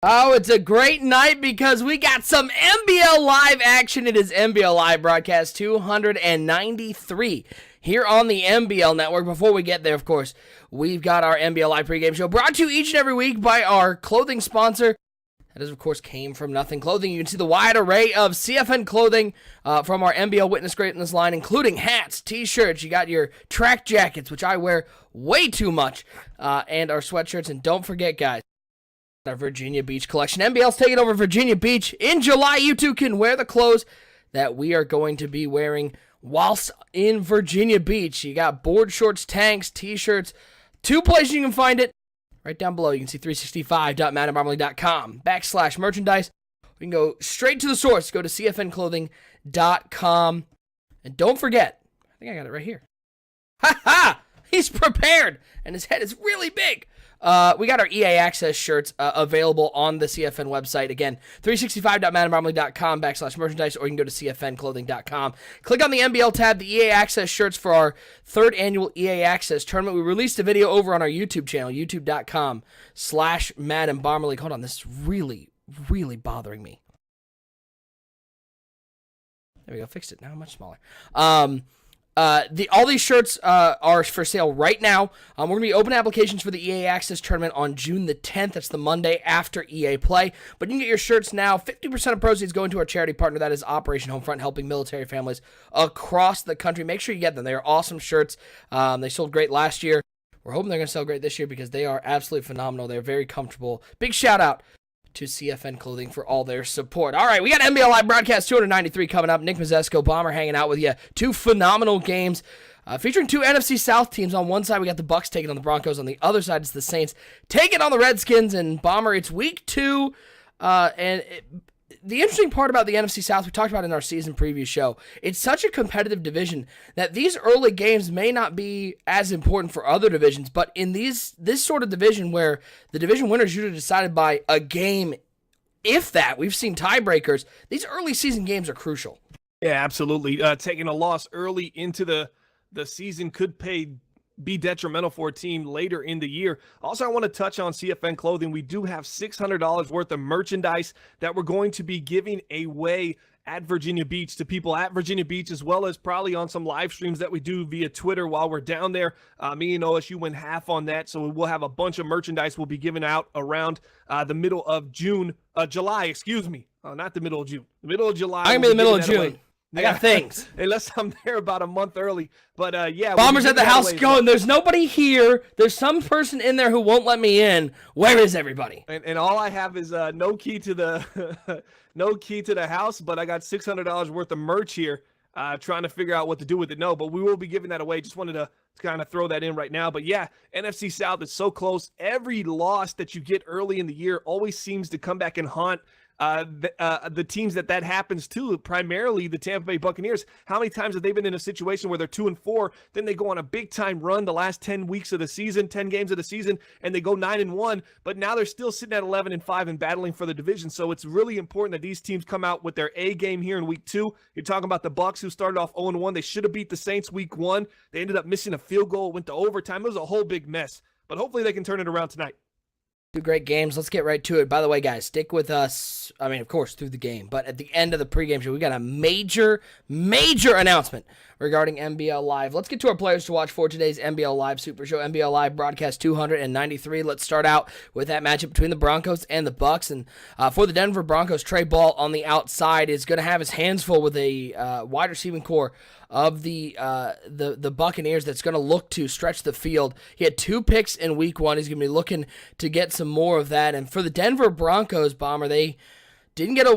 Oh, it's a great night because we got some NBL Live action. It is NBL Live broadcast 293 here on the NBL Network. Before we get there, of course, we've got our NBL Live pregame show brought to you each and every week by our clothing sponsor. That is, of course, Came From Nothing Clothing. You can see the wide array of CFN clothing from our NBL Witness Greatness line, including hats, t-shirts. You got your track jackets, which I wear way too much, and our sweatshirts. And don't forget, guys, our Virginia Beach collection. NBL's taking over Virginia Beach in July. You too can wear the clothes that we are going to be wearing whilst in Virginia Beach. You got board shorts, tanks, t-shirts. Two places you can find it. Right down below, you can see 365.maddenbarmley.com/merchandise. We can go straight to the source. Go to cfnclothing.com. And don't forget, I think I got it right here. Ha! He's prepared, and his head is really big. We got our EA Access shirts available on the CFN website. Again, 365.maddenbarmley.com/merchandise, or you can go to cfnclothing.com. Click on the NBL tab, the EA Access shirts for our third annual EA Access tournament. We released a video over on our YouTube channel, youtube.com/maddenbarmley. Hold on, this is really, really bothering me. There we go, fixed it. Now much smaller. All these shirts are for sale right now. We're going to be open applications for the EA Access tournament on June the 10th. That's the Monday after EA Play. But you can get your shirts now. 50% of proceeds going to our charity partner. That is Operation Homefront, helping military families across the country. Make sure you get them. They are awesome shirts. They sold great last year. We're hoping they're going to sell great this year because they are absolutely phenomenal. They're very comfortable. Big shout out to CFN Clothing for all their support. All right, we got NBL Live broadcast 293 coming up. Nick Mazesco, Bomber hanging out with you. Two phenomenal games featuring two NFC South teams. On one side, we got the Bucks taking on the Broncos. On the other side, it's the Saints taking on the Redskins. And Bomber, it's week 2. The interesting part about the NFC South, we talked about in our season preview show, it's such a competitive division that these early games may not be as important for other divisions, but in this sort of division where the division winner is usually decided by a game, if that, we've seen tiebreakers, these early season games are crucial. Yeah, absolutely. Taking a loss early into the season could be detrimental for a team later in the year. Also, I want to touch on CFN Clothing. We do have $600 worth of merchandise that we're going to be giving away at Virginia Beach to people at Virginia Beach, as well as probably on some live streams that we do via Twitter while we're down there. Me and OSU win half on that, so we'll have a bunch of merchandise we'll be giving out around the middle of July, excuse me. Not the middle of June. The middle of July. I'm in the middle of June. I got things. Unless I'm there about a month early. But, yeah. Bomber's at the house going, there's nobody here. There's some person in there who won't let me in. Where is everybody? And all I have is no key to the no key to the house, but I got $600 worth of merch here, trying to figure out what to do with it. No, but we will be giving that away. Just wanted to kind of throw that in right now. But, yeah, NFC South is so close. Every loss that you get early in the year always seems to come back and haunt the teams that happens to, primarily the Tampa Bay Buccaneers. How many times have they been in a situation where they're 2-4, then they go on a big time run the last 10 weeks of the season, 10 games of the season, and they go 9-1, but now they're still sitting at 11-5 and battling for the division. So it's really important that these teams come out with their A game here in week 2. You're talking about the Bucs, who started off 0-1. They should have beat the Saints week 1. They ended up missing a field goal, went to overtime. It was a whole big mess, but hopefully they can turn it around tonight. Two great games. Let's get right to it. By the way, guys, stick with us. I mean, of course, through the game. But at the end of the pregame show, we got a major announcement regarding NBL Live. Let's get to our players to watch for today's NBL Live Super Show. NBL Live broadcast 293. Let's start out with that matchup between the Broncos and the Bucks. And for the Denver Broncos, Trey Ball on the outside is going to have his hands full with a wide receiving core of the Buccaneers that's going to look to stretch the field. He had 2 picks in week 1. He's going to be looking to get some more of that. And for the Denver Broncos, Bomber, they didn't get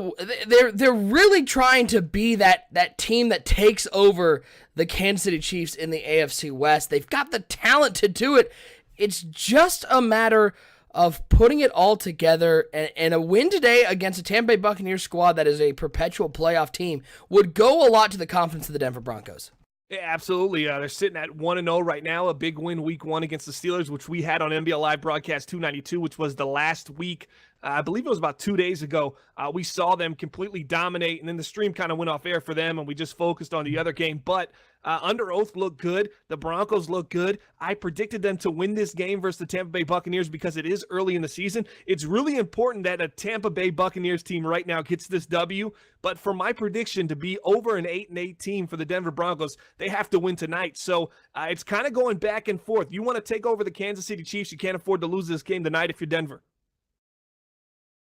they're really trying to be that team that takes over the Kansas City Chiefs in the AFC West. They've got the talent to do it. It's just a matter of putting it all together, and a win today against a Tampa Bay Buccaneers squad that is a perpetual playoff team would go a lot to the confidence of the Denver Broncos. Yeah, absolutely. They're sitting at 1-0 right now, a big win week 1 against the Steelers, which we had on NBL Live broadcast 292, which was the last week I believe it was about 2 days ago. We saw them completely dominate, and then the stream kind of went off air for them, and we just focused on the other game. But Under Oath looked good. The Broncos look good. I predicted them to win this game versus the Tampa Bay Buccaneers because it is early in the season. It's really important that a Tampa Bay Buccaneers team right now gets this W. But for my prediction to be over an 8-8 team for the Denver Broncos, they have to win tonight. So it's kind of going back and forth. You want to take over the Kansas City Chiefs. You can't afford to lose this game tonight if you're Denver.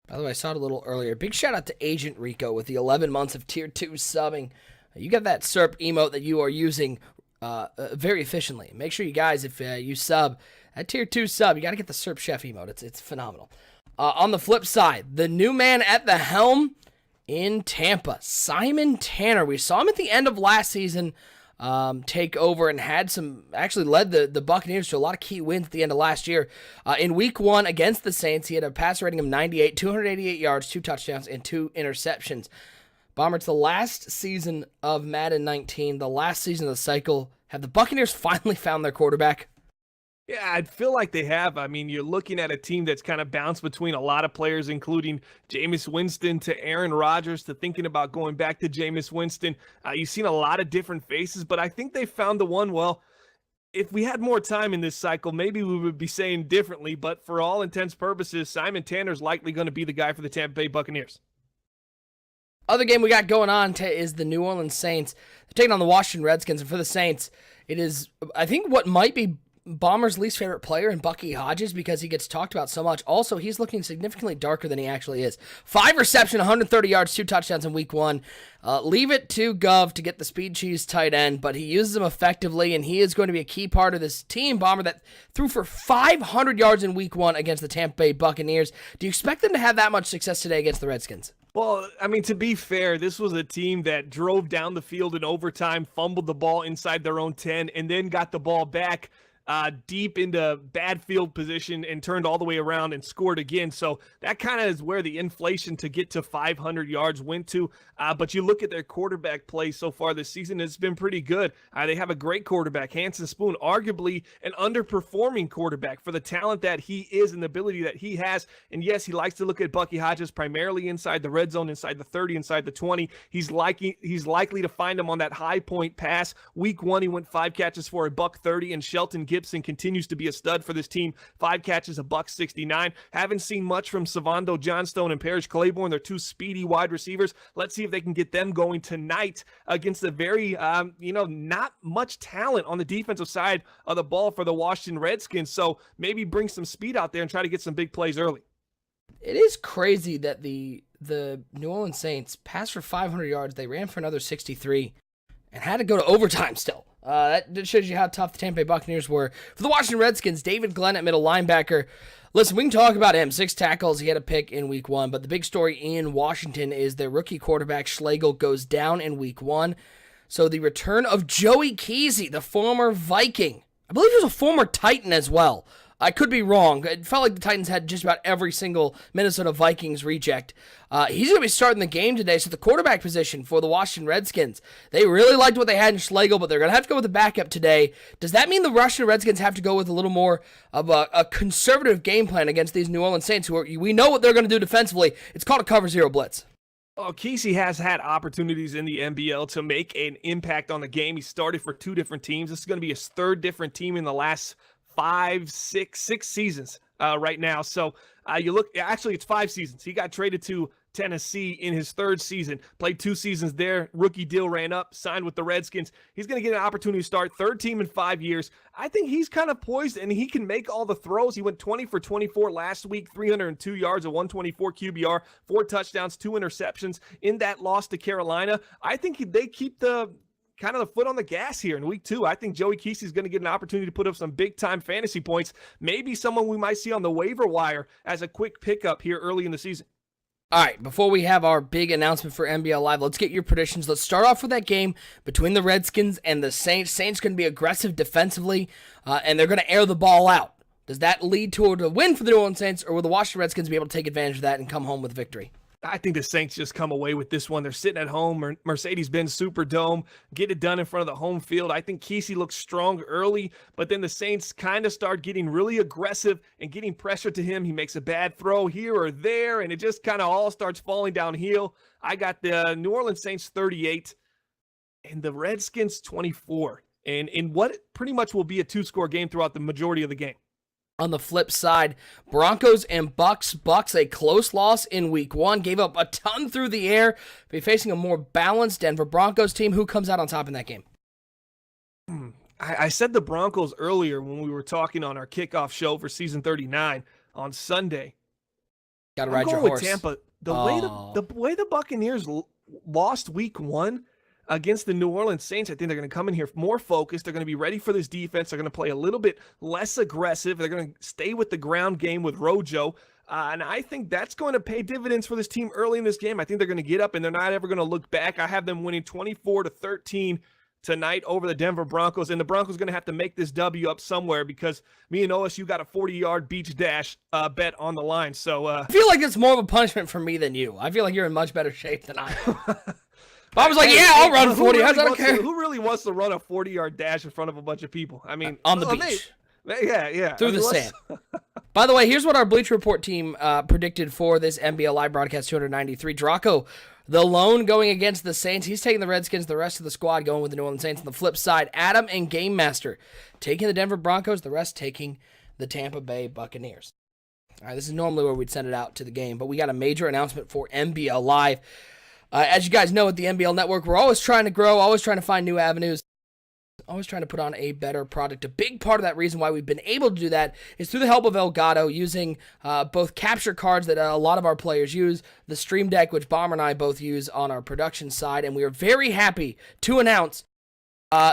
By the way, I saw it a little earlier. Big shout out to Agent Rico with the 11 months of Tier 2 subbing. You got that SERP emote that you are using very efficiently. Make sure you guys, if you sub, that Tier 2 sub, you got to get the SERP Chef emote. It's phenomenal. On the flip side, the new man at the helm in Tampa, Simon Tanner. We saw him at the end of last season take over and actually led the Buccaneers to a lot of key wins at the end of last year. In week 1 against the Saints, he had a passer rating of 98, 288 yards, 2 touchdowns, and 2 interceptions. Bomber, it's the last season of Madden 19, the last season of the cycle. Have the Buccaneers finally found their quarterback? Yeah, I feel like they have. I mean, you're looking at a team that's kind of bounced between a lot of players, including Jameis Winston to Aaron Rodgers to thinking about going back to Jameis Winston. You've seen a lot of different faces, but I think they found the one. Well, if we had more time in this cycle, maybe we would be saying differently, but for all intents and purposes, Simon Tanner's likely going to be the guy for the Tampa Bay Buccaneers. Other game we got going on is the New Orleans Saints. They're taking on the Washington Redskins, and for the Saints, it is, I think, what might be Bomber's least favorite player in Bucky Hodges because he gets talked about so much. Also, he's looking significantly darker than he actually is. 5 reception, 130 yards, 2 touchdowns in week 1. Leave it to Gov to get the speed cheese tight end, but he uses him effectively, and he is going to be a key part of this team, Bomber, that threw for 500 yards in week 1 against the Tampa Bay Buccaneers. Do you expect them to have that much success today against the Redskins? Well, I mean, to be fair, this was a team that drove down the field in overtime, fumbled the ball inside their own 10, and then got the ball back deep into bad field position and turned all the way around and scored again. So that kind of is where the inflation to get to 500 yards went to. But you look at their quarterback play so far this season, it's been pretty good. They have a great quarterback, Hanson Spoon, arguably an underperforming quarterback for the talent that he is and the ability that he has. And yes, he likes to look at Bucky Hodges primarily inside the red zone, inside the 30, inside the 20. He's likely to find him on that high point pass. Week 1, he went 5 catches for $130, and Shelton Gibson continues to be a stud for this team. 5 catches, $169. Haven't seen much from Savando Johnstone and Parrish Claiborne. They're 2 speedy wide receivers. Let's see if they can get them going tonight against a very, not much talent on the defensive side of the ball for the Washington Redskins. So maybe bring some speed out there and try to get some big plays early. It is crazy that the New Orleans Saints passed for 500 yards. They ran for another 63 and had to go to overtime still. That shows you how tough the Tampa Bay Buccaneers were. For the Washington Redskins, David Glenn at middle linebacker. Listen, we can talk about him. 6 tackles. He had a pick in week 1. But the big story in Washington is their rookie quarterback, Schlegel, goes down in week 1. So the return of Joey Kesey, the former Viking. I believe he was a former Titan as well. I could be wrong. It felt like the Titans had just about every single Minnesota Vikings reject. He's going to be starting the game today. So the quarterback position for the Washington Redskins, they really liked what they had in Schlegel, but they're going to have to go with the backup today. Does that mean the Washington Redskins have to go with a little more of a conservative game plan against these New Orleans Saints, who we know what they're going to do defensively? It's called a cover zero blitz. Oh, Kesey has had opportunities in the NBL to make an impact on the game. He started for 2 different teams. This is going to be his 3rd different team in the last 6 seasons right now. So you look, actually it's 5 seasons. He got traded to Tennessee in his 3rd season, played 2 seasons there. Rookie deal ran up, signed with the Redskins. He's going to get an opportunity to start 3rd team in 5 years. I think he's kind of poised and he can make all the throws. He went 20 for 24 last week, 302 yards, a 124 QBR, 4 touchdowns, 2 interceptions in that loss to Carolina. I think they keep the foot on the gas here in week 2. I think Joey Kesey is going to get an opportunity to put up some big-time fantasy points. Maybe someone we might see on the waiver wire as a quick pickup here early in the season. All right, before we have our big announcement for NBL Live, let's get your predictions. Let's start off with that game between the Redskins and the Saints. Saints going to be aggressive defensively, and they're going to air the ball out. Does that lead to a win for the New Orleans Saints, or will the Washington Redskins be able to take advantage of that and come home with victory? I think the Saints just come away with this one. They're sitting at home, Mercedes-Benz Superdome, get it done in front of the home field. I think Kesey looks strong early, but then the Saints kind of start getting really aggressive and getting pressure to him. He makes a bad throw here or there, and it just kind of all starts falling downhill. I got the New Orleans Saints 38 and the Redskins 24, and in what pretty much will be a two-score game throughout the majority of the game. On the flip side, Broncos and Bucks. Bucks, a close loss in week 1, gave up a ton through the air. Be facing a more balanced Denver Broncos team. Who comes out on top in that game? I said the Broncos earlier when we were talking on our kickoff show for season 39 on Sunday. Got to ride your horse. With Tampa. The way the Buccaneers lost week 1 against the New Orleans Saints, I think they're going to come in here more focused. They're going to be ready for this defense. They're going to play a little bit less aggressive. They're going to stay with the ground game with Rojo. And I think that's going to pay dividends for this team early in this game. I think they're going to get up and they're not ever going to look back. I have them winning 24-13 tonight over the Denver Broncos. And the Broncos are going to have to make this W up somewhere because me and OSU got a 40-yard beach dash bet on the line. So I feel like it's more of a punishment for me than you. I feel like you're in much better shape than I am. I was like, I'll run 40 yards. I don't care. Who really wants to run a 40-yard dash in front of a bunch of people? I mean, on the beach. Yeah. Through the sand. By the way, here's what our Bleacher Report team predicted for this NBL Live broadcast 293. Draco, the lone going against the Saints. He's taking the Redskins. The rest of the squad going with the New Orleans Saints. On the flip side, Adam and Game Master taking the Denver Broncos. The rest taking the Tampa Bay Buccaneers. All right, this is normally where we'd send it out to the game, but we got a major announcement for NBL Live. As you guys know, at the NBL Network, we're always trying to grow, always trying to find new avenues, always trying to put on a better product. A big part of that reason why we've been able to do that is through the help of Elgato, using both capture cards that a lot of our players use, the Stream Deck, which Bomber and I both use on our production side, and we are very happy to announce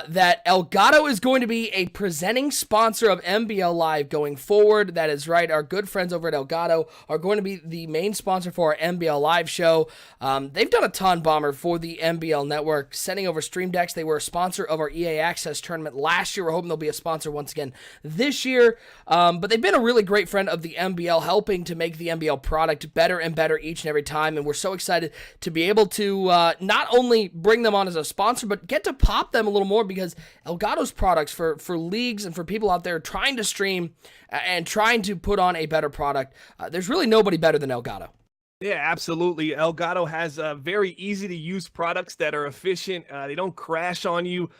that Elgato is going to be a presenting sponsor of NBL Live going forward. That is right. Our good friends over at Elgato are going to be the main sponsor for our NBL Live show. They've done a ton, Bomber, for the NBL Network, sending over Stream Decks. They were a sponsor of our EA Access tournament last year. We're hoping they'll be a sponsor once again this year. But they've been a really great friend of the NBL, helping to make the NBL product better and better each and every time. And we're so excited to be able to not only bring them on as a sponsor, but get to pop them a little more, because Elgato's products for leagues and for people out there trying to stream and trying to put on a better product, there's really nobody better than Elgato. Yeah, absolutely. Elgato has very easy to use products that are efficient. They don't crash on you.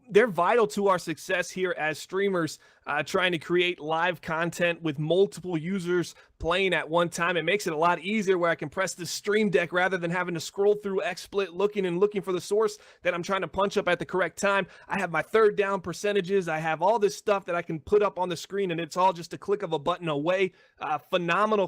They're vital to our success here as streamers, trying to create live content with multiple users playing at one time. It makes it a lot easier where I can press the Stream Deck rather than having to scroll through XSplit looking for the source that I'm trying to punch up at the correct time. I have my third down percentages. I have all this stuff that I can put up on the screen, and it's all just a click of a button away. Phenomenal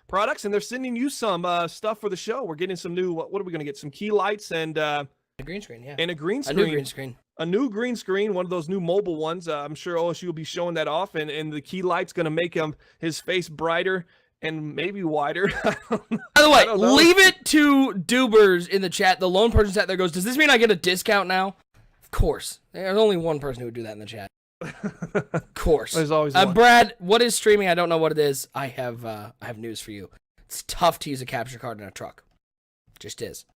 products, and they're sending you some stuff for the show. We're getting some new, what are we going to get? Some key lights and a green screen, yeah. And a green screen. A new green screen. A new green screen, one of those new mobile ones. I'm sure OSU will be showing that off, and the key light's going to make his face brighter and maybe wider. By the way, leave it to Dubers in the chat. The lone person sat there goes, does this mean I get a discount now? Of course. There's only one person who would do that in the chat. Of course. There's always one. Brad, what is streaming? I don't know what it is. I have news for you. It's tough to use a capture card in a truck. Just is.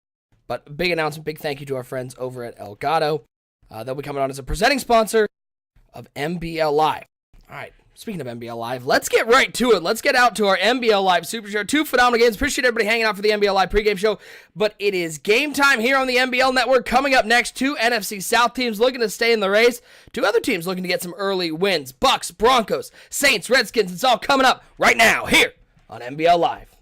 But big announcement, big thank you to our friends over at Elgato. They'll be coming on as a presenting sponsor of NBL Live. All right, speaking of NBL Live, let's get right to it. Let's get out to our NBL Live Super Show. 2 phenomenal games. Appreciate everybody hanging out for the NBL Live pregame show. But it is game time here on the NBL Network. Coming up next, 2 NFC South teams looking to stay in the race. 2 other teams looking to get some early wins. Bucks, Broncos, Saints, Redskins. It's all coming up right now here on NBL Live.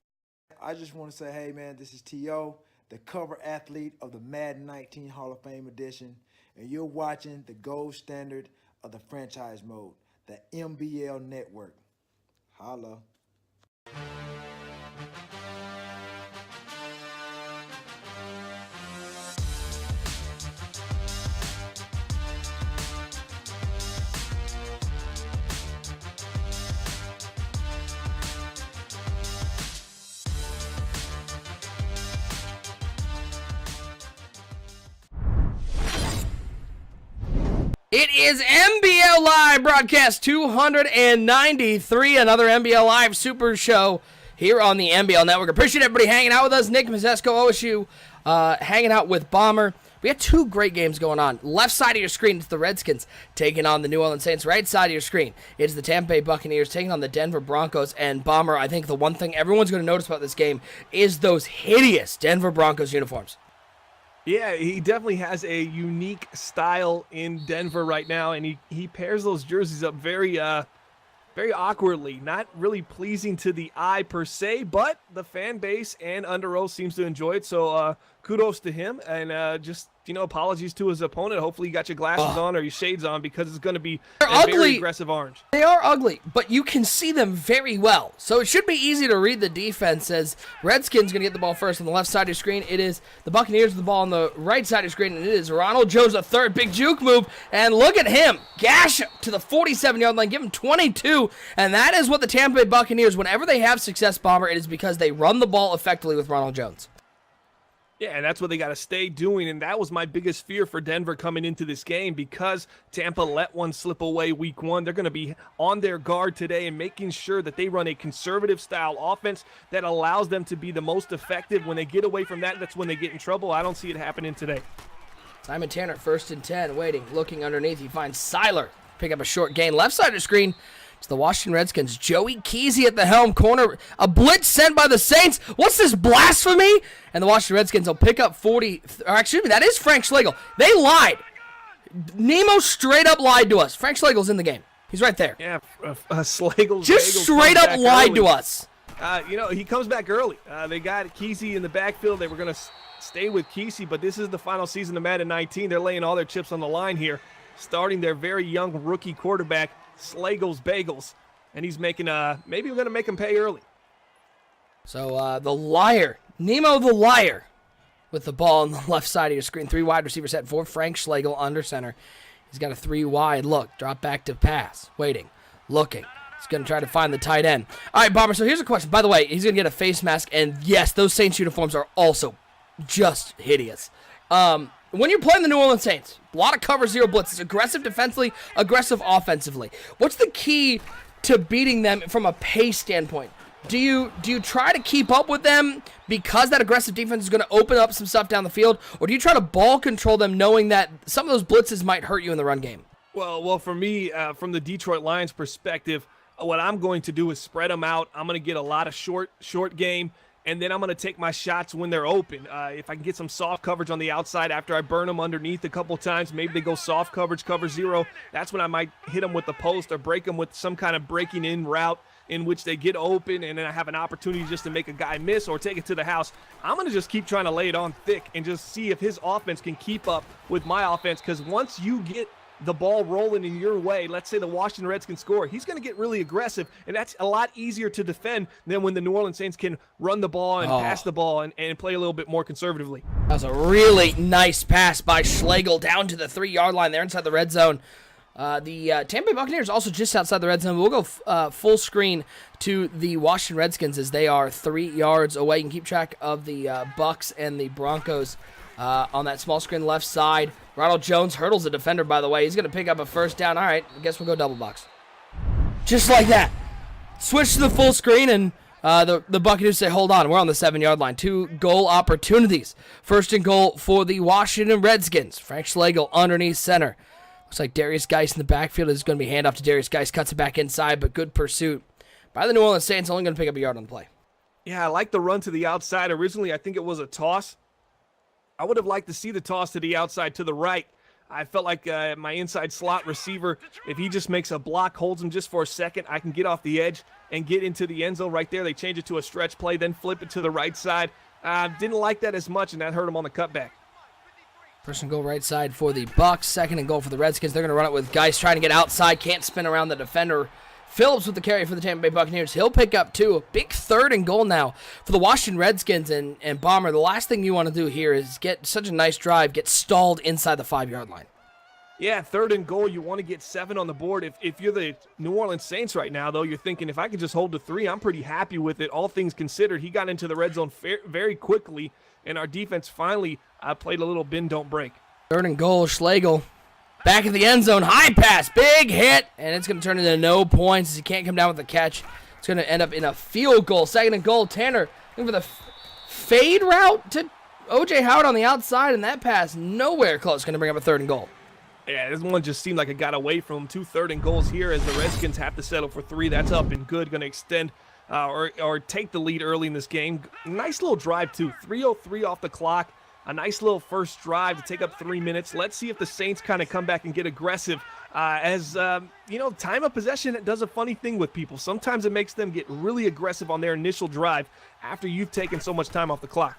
I just want to say, hey, man, this is T.O., the cover athlete of the Madden 19 Hall of Fame edition, and you're watching the gold standard of the franchise mode, the NBL Network. Holla. It is NBL Live broadcast 293, another NBL Live Super Show here on the NBL Network. Appreciate everybody hanging out with us. Nick Mazesco, OSU, hanging out with Bomber. We got two great games going on. Left side of your screen, it's the Redskins taking on the New Orleans Saints. Right side of your screen, it's the Tampa Bay Buccaneers taking on the Denver Broncos. And Bomber, I think the one thing everyone's going to notice about this game is those hideous Denver Broncos uniforms. Yeah, he definitely has a unique style in Denver right now, and he pairs those jerseys up very awkwardly. Not really pleasing to the eye per se, but the fan base and Under Oath seems to enjoy it. So kudos to him, and just apologies to his opponent. Hopefully you got your glasses on or your shades on, because it's going to be a very aggressive orange. They are ugly, but you can see them very well. So it should be easy to read the defense, as Redskins going to get the ball first on the left side of your screen. It is the Buccaneers with the ball on the right side of your screen, and it is Ronald Jones, a third big juke move. And look at him. Gash to the 47-yard line. Give him 22. And that is what the Tampa Bay Buccaneers, whenever they have success, Bomber, it is because they run the ball effectively with Ronald Jones. Yeah, and that's what they got to stay doing, and that was my biggest fear for Denver coming into this game, because Tampa let one slip away week one. They're going to be on their guard today and making sure that they run a conservative-style offense that allows them to be the most effective. When they get away from that, that's when they get in trouble. I don't see it happening today. Simon Tanner, 1st and 10, waiting, looking underneath. He finds Seiler, pick up a short gain. Left side of the screen, it's the Washington Redskins. Joey Kesey at the helm, corner. A blitz sent by the Saints. What's this, blasphemy? And the Washington Redskins will pick up 40. That is Frank Schlegel. They lied. Nemo straight up lied to us. Frank Schlegel's in the game. He's right there. Yeah, Schlegel's just straight up lied to us. He comes back early. They got Kesey in the backfield. They were going to stay with Kesey, but this is the final season of Madden 19. They're laying all their chips on the line here, starting their very young rookie quarterback, Schlegel's Bagels, and he's making maybe we're going to make him pay early. So the liar, Nemo the liar, with the ball on the left side of your screen. 3 wide receiver set for Frank Schlegel under center. He's got a 3 wide look, drop back to pass, waiting, looking. He's going to try to find the tight end. All right, Bomber, so here's a question. By the way, he's going to get a face mask, and yes, those Saints uniforms are also just hideous. When you're playing the New Orleans Saints, a lot of cover zero blitzes, aggressive defensively, aggressive offensively. What's the key to beating them from a pace standpoint? Do you try to keep up with them because that aggressive defense is going to open up some stuff down the field, or do you try to ball control them knowing that some of those blitzes might hurt you in the run game? Well, for me, from the Detroit Lions perspective, what I'm going to do is spread them out. I'm going to get a lot of short game, and then I'm going to take my shots when they're open. If I can get some soft coverage on the outside after I burn them underneath a couple times, maybe they go soft coverage, cover zero. That's when I might hit them with the post or break them with some kind of breaking in route in which they get open, and then I have an opportunity just to make a guy miss or take it to the house. I'm going to just keep trying to lay it on thick and just see if his offense can keep up with my offense, because once you get the ball rolling in your way, let's say the Washington Redskins score, he's going to get really aggressive, and that's a lot easier to defend than when the New Orleans Saints can run the ball and pass the ball and play a little bit more conservatively. That was a really nice pass by Schlegel down to the 3-yard line there inside the red zone. The Tampa Bay Buccaneers also just outside the red zone. We'll go full screen to the Washington Redskins as they are 3 yards away. You can keep track of the Bucks and the Broncos on that small screen left side. Ronald Jones hurdles the defender, by the way. He's going to pick up a first down. All right, I guess we'll go double box. Just like that. Switch to the full screen, and the Buccaneers say, hold on, we're on the 7-yard line. 2 goal opportunities. First and goal for the Washington Redskins. Frank Schlegel underneath center. Looks like Darius Geis in the backfield is going to be handoff to Darius Geis. Cuts it back inside, but good pursuit by the New Orleans Saints. Only going to pick up a yard on the play. Yeah, I like the run to the outside. Originally, I think it was a toss. I would have liked to see the toss to the outside to the right. I felt like my inside slot receiver, if he just makes a block, holds him just for a second, I can get off the edge and get into the end zone right there. They change it to a stretch play, then flip it to the right side. Didn't like that as much, and that hurt him on the cutback. First and goal right side for the Bucks. Second and goal for the Redskins. They're going to run it with Geis trying to get outside. Can't spin around the defender. Phillips with the carry for the Tampa Bay Buccaneers. He'll pick up 2. A big 3rd and goal now for the Washington Redskins. And Bomber, the last thing you want to do here is get such a nice drive, get stalled inside the 5-yard line. Yeah, 3rd and goal. You want to get 7 on the board. If you're the New Orleans Saints right now, though, you're thinking, if I could just hold to 3, I'm pretty happy with it. All things considered, he got into the red zone very quickly, and our defense finally played a little bend, don't break. 3rd and goal, Schlegel. Back in the end zone, high pass, big hit, and it's going to turn into no points as he can't come down with the catch. It's going to end up in a field goal. 2nd and goal. Tanner looking for the fade route to O.J. Howard on the outside, and that pass nowhere close. Going to bring up a 3rd and goal. Yeah, this one just seemed like it got away from him. 2 3rd and goals here as the Redskins have to settle for 3. That's up and good. Going to extend or take the lead early in this game. Nice little drive, too. 3:03 off the clock. A nice little first drive to take up 3 minutes. Let's see if the Saints kind of come back and get aggressive. Time of possession does a funny thing with people. Sometimes it makes them get really aggressive on their initial drive after you've taken so much time off the clock.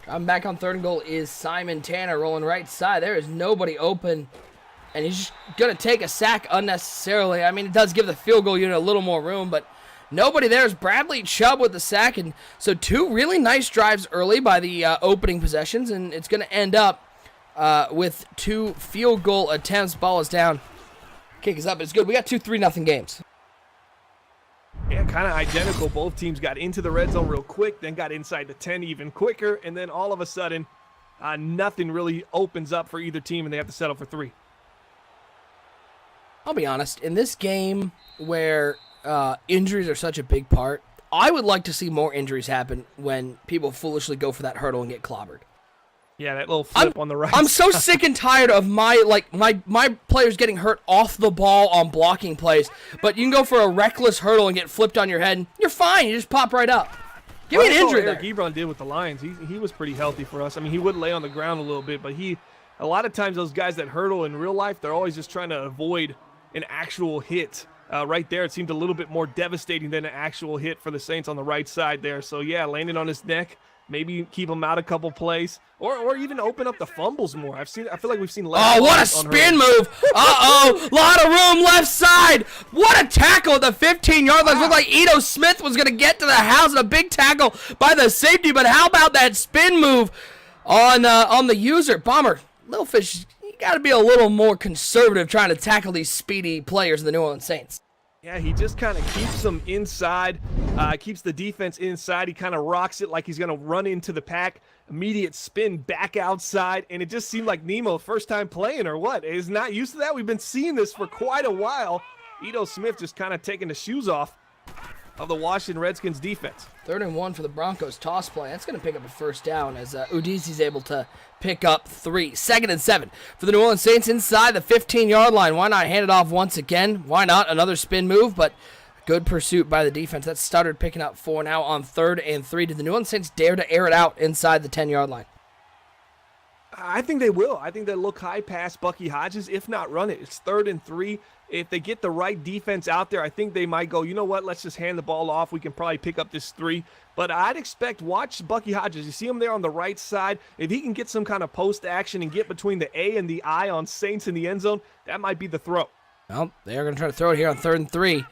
I'm back on 3rd and goal is Simon Tanner rolling right side. There is nobody open, and he's just going to take a sack unnecessarily. I mean, it does give the field goal unit a little more room, but nobody there is Bradley Chubb with the sack. And so 2 really nice drives early by the opening possessions, and it's going to end up with 2 field goal attempts. Ball is down. Kick is up. It's good. We got 2 3-0 games. Yeah, kind of identical. Both teams got into the red zone real quick, then got inside the 10 even quicker, and then all of a sudden, nothing really opens up for either team, and they have to settle for 3. I'll be honest. In this game where injuries are such a big part, I would like to see more injuries happen when people foolishly go for that hurdle and get clobbered. Yeah, that little flip on the right I'm so side. sick and tired of my players getting hurt off the ball on blocking plays, but you can go for a reckless hurdle and get flipped on your head, and you're fine. You just pop right up. Give me an injury there. Eric Ebron did with the Lions. He was pretty healthy for us. I mean, he would lay on the ground a little bit, but a lot of times those guys that hurdle in real life, they're always just trying to avoid an actual hit. Right there, it seemed a little bit more devastating than an actual hit for the Saints on the right side there. So, yeah, landing on his neck. Maybe keep him out a couple plays, or even open up the fumbles more. I feel like we've seen less. Oh, what a spin move! Lot of room left side. What a tackle at the 15-yard line! Looked like Ito Smith was gonna get to the house, and a big tackle by the safety. But how about that spin move on the user? Bomber, Little Fish, you got to be a little more conservative trying to tackle these speedy players in the New Orleans Saints. Yeah, he just kind of keeps them inside, keeps the defense inside. He kind of rocks it like he's going to run into the pack. Immediate spin back outside, and it just seemed like Nemo, first time playing or what, is not used to that. We've been seeing this for quite a while. Ito Smith just kind of taking the shoes off of the Washington Redskins defense. 3rd and 1 for the Broncos. Toss play. That's going to pick up a first down as Udisi's able to pick up 3. 2nd and 7 for the New Orleans Saints inside the 15-yard line. Why not hand it off once again? Why not? Another spin move, but good pursuit by the defense. That stuttered picking up 4 now on 3rd and 3. Did the New Orleans Saints dare to air it out inside the 10-yard line? I think they will. I think they'll look high past Bucky Hodges, if not run it. It's 3rd and 3. If they get the right defense out there, I think they might go, you know what, let's just hand the ball off. We can probably pick up this 3. But I'd expect, watch Bucky Hodges. You see him there on the right side. If he can get some kind of post action and get between the A and the I on Saints in the end zone, that might be the throw. Well, they're going to try to throw it here on 3rd and 3.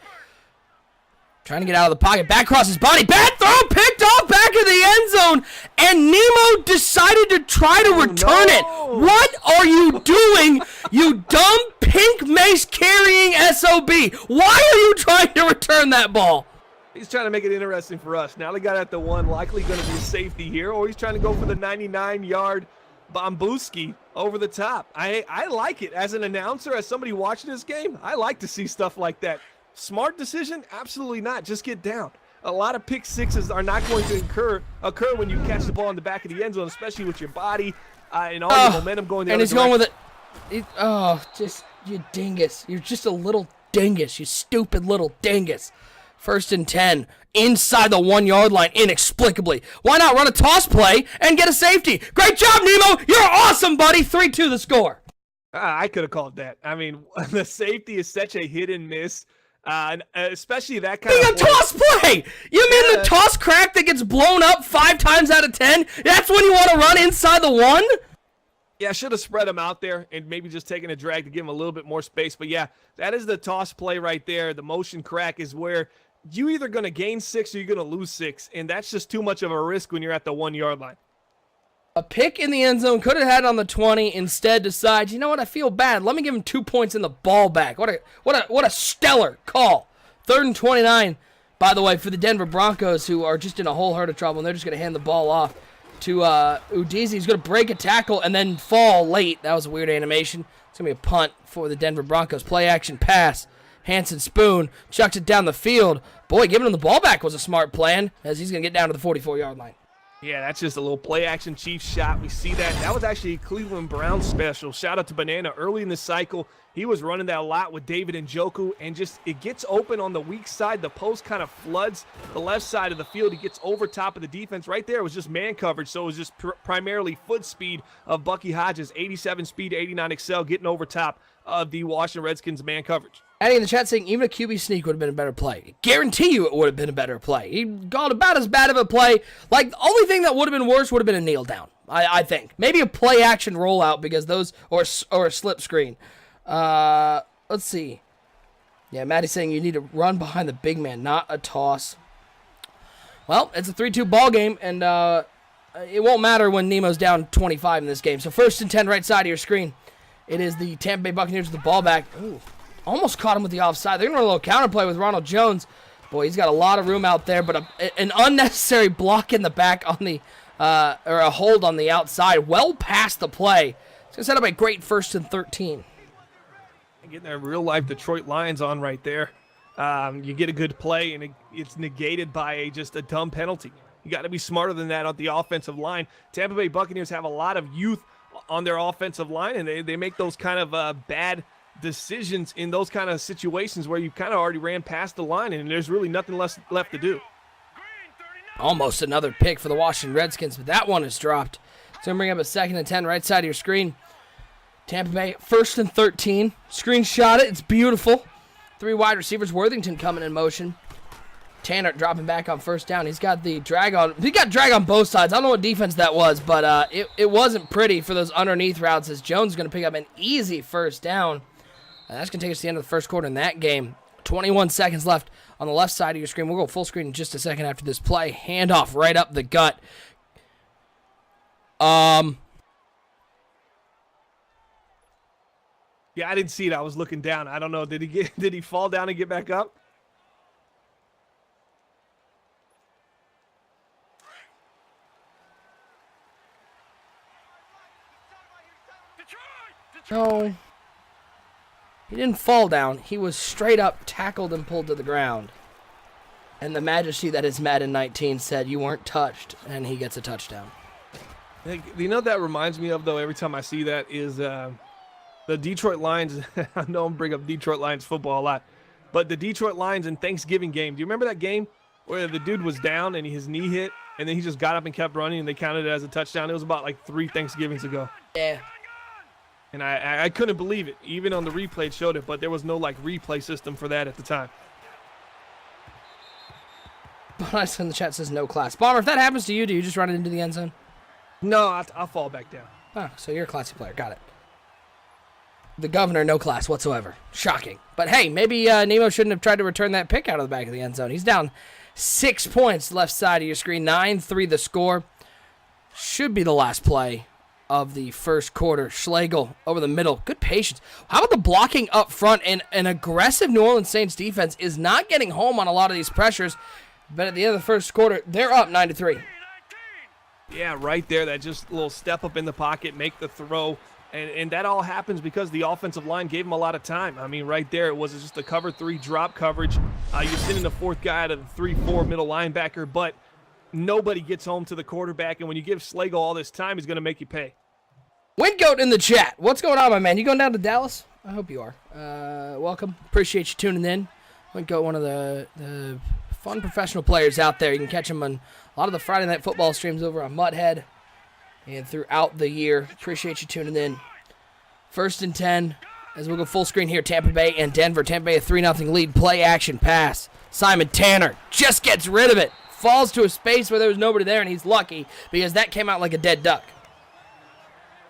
Trying to get out of the pocket. Back across his body. Bad throw. Picked off back in the end zone. And Nemo decided to try to return it. What are you doing, you dumb pink mace carrying SOB? Why are you trying to return that ball? He's trying to make it interesting for us. Now they got at the 1, likely going to be a safety here, or he's trying to go for the 99-yard Bombuski over the top. I like it. As an announcer, as somebody watching this game, I like to see stuff like that. Smart decision? Absolutely not. Just get down. A lot of pick sixes are not going to occur when you catch the ball in the back of the end zone, especially with your body and all your momentum going the other direction. And he's going with it. Just, you dingus. You're just a little dingus, you stupid little dingus. 1st and 10, inside the 1-yard line, inexplicably. Why not run a toss play and get a safety? Great job, Nemo. You're awesome, buddy. 3-2 the score. I could have called that. I mean, the safety is such a hit and miss. Especially that kind of toss play. You mean the toss crack that gets blown up 5 times out of 10? That's when you want to run inside the 1? Yeah, I should have spread him out there and maybe just taken a drag to give him a little bit more space. But yeah, that is the toss play right there. The motion crack is where you either going to gain 6 or you're going to lose 6. And that's just too much of a risk when you're at the 1-yard line. A pick in the end zone, could have had on the 20, instead decides, you know what, I feel bad. Let me give him 2 points in the ball back. What a stellar call. 3rd and 29, by the way, for the Denver Broncos, who are just in a whole herd of trouble, and they're just going to hand the ball off to Udeze. He's going to break a tackle and then fall late. That was a weird animation. It's going to be a punt for the Denver Broncos. Play action pass. Hanson Spoon chucked it down the field. Boy, giving him the ball back was a smart plan, as he's going to get down to the 44-yard line. Yeah, that's just a little play-action Chiefs shot. We see that. That was actually a Cleveland Browns special. Shout out to Banana. Early in the cycle, he was running that a lot with David Njoku, and just it gets open on the weak side. The post kind of floods the left side of the field. He gets over top of the defense. Right there, it was just man coverage, so it was just primarily foot speed of Bucky Hodges, 87 speed, 89 excel, getting over top of the Washington Redskins man coverage. Adding in the chat saying even a QB sneak would have been a better play. Guarantee you it would have been a better play. He got about as bad of a play. Like, the only thing that would have been worse would have been a kneel down, I think. Maybe a play action rollout because those, or a slip screen. Let's see. Yeah, Maddie's saying you need to run behind the big man, not a toss. Well, it's a 3-2 ball game, and it won't matter when Nemo's down 25 in this game. So 1st and 10 right side of your screen. It is the Tampa Bay Buccaneers with the ball back. Ooh. Almost caught him with the offside. They're going to run a little counterplay with Ronald Jones. Boy, he's got a lot of room out there, but an unnecessary block in the back on the, or a hold on the outside, well past the play. It's going to set up a great 1st and 13. Getting that real-life Detroit Lions on right there. You get a good play, and it's negated by just a dumb penalty. You got to be smarter than that on the offensive line. Tampa Bay Buccaneers have a lot of youth on their offensive line, and they make those kind of bad decisions in those kind of situations where you kind of already ran past the line and there's really nothing left to do. Almost another pick for the Washington Redskins, but that one is dropped. So I'm bring up a 2nd and 10 right side of your screen. Tampa Bay 1st and 13. Screenshot it. It's beautiful. 3 wide receivers. Worthington coming in motion. Tanner dropping back on 1st down. He's got the drag on. He got drag on both sides. I don't know what defense that was, but it wasn't pretty for those underneath routes as Jones is going to pick up an easy 1st down. That's going to take us to the end of the 1st quarter in that game. 21 seconds left on the left side of your screen. We'll go full screen in just a second after this play. Handoff right up the gut. Yeah, I didn't see it. I was looking down. I don't know. Did he fall down and get back up? No. He didn't fall down. He was straight up tackled and pulled to the ground. And the majesty that is Madden 19 said you weren't touched, and he gets a touchdown. You know what that reminds me of, though, every time I see that is the Detroit Lions. I know I'm bringing up Detroit Lions football a lot, but the Detroit Lions in Thanksgiving game. Do you remember that game where the dude was down and his knee hit, and then he just got up and kept running, and they counted it as a touchdown? It was about like 3 Thanksgivings ago. Yeah. And I couldn't believe it. Even on the replay it showed it, but there was no like replay system for that at the time. Nice in the chat says no class. Bomber, if that happens to you, do you just run it into the end zone? No, I'll fall back down. Oh, so you're a classy player. Got it. The governor, no class whatsoever. Shocking. But hey, maybe Nemo shouldn't have tried to return that pick out of the back of the end zone. He's down 6 points left side of your screen. 9-3 the score. Should be the last play of the 1st quarter. Schlegel over the middle. Good patience. How about the blocking up front? And an aggressive New Orleans Saints defense is not getting home on a lot of these pressures. But at the end of the 1st quarter, they're up 9-3. Yeah, right there. That just little step up in the pocket, make the throw. And that all happens because the offensive line gave him a lot of time. I mean, right there, it was just a cover 3 drop coverage. You're sending the 4th guy out of the 3-4 middle linebacker, but nobody gets home to the quarterback. And when you give Schlegel all this time, he's going to make you pay. Windgoat in the chat. What's going on, my man? You going down to Dallas? I hope you are. Welcome. Appreciate you tuning in. Windgoat, one of the fun professional players out there. You can catch him on a lot of the Friday Night Football streams over on Mudhead and throughout the year. Appreciate you tuning in. 1st and 10 as we'll go full screen here. Tampa Bay and Denver. Tampa Bay a 3-0 lead. Play action pass. Simon Tanner just gets rid of it. Falls to a space where there was nobody there, and he's lucky because that came out like a dead duck.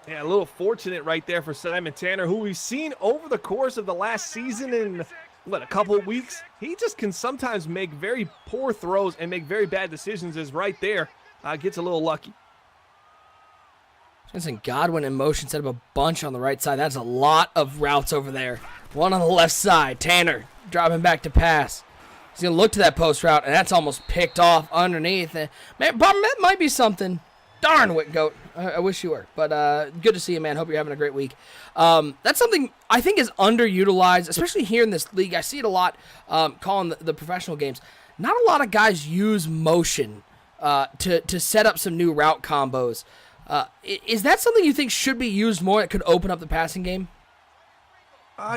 Yeah, a little fortunate right there for Simon Tanner, who we've seen over the course of the last season in, a couple of weeks. He just can sometimes make very poor throws and make very bad decisions, as right there gets a little lucky. Jensen Godwin in motion, set up a bunch on the right side. That's a lot of routes over there. One on the left side. Tanner dropping back to pass. He's going to look to that post route, and that's almost picked off underneath. Man, that might be something. Darn, Wick Goat. I wish you were. But good to see you, man. Hope you're having a great week. That's something I think is underutilized, especially here in this league. I see it a lot calling the professional games. Not a lot of guys use motion to set up some new route combos. Is that something you think should be used more that could open up the passing game?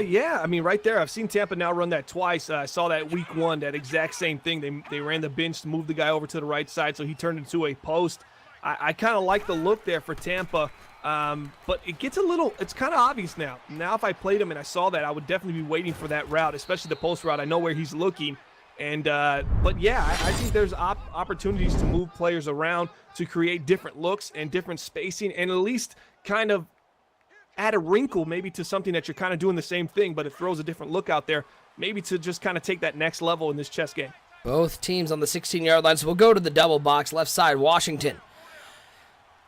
Yeah, I mean, right there. I've seen Tampa now run that twice. I saw that week 1, that exact same thing. They ran the bench to move the guy over to the right side, so he turned into a post. I kind of like the look there for Tampa, but it gets it's kind of obvious now. Now, if I played him and I saw that, I would definitely be waiting for that route, especially the post route. I know where he's looking. And but yeah, I think there's opportunities to move players around to create different looks and different spacing, and at least kind of add a wrinkle maybe to something that you're kind of doing the same thing, but it throws a different look out there, maybe to just kind of take that next level in this chess game. Both teams on the 16-yard line, so we'll go to the double box, left side, Washington.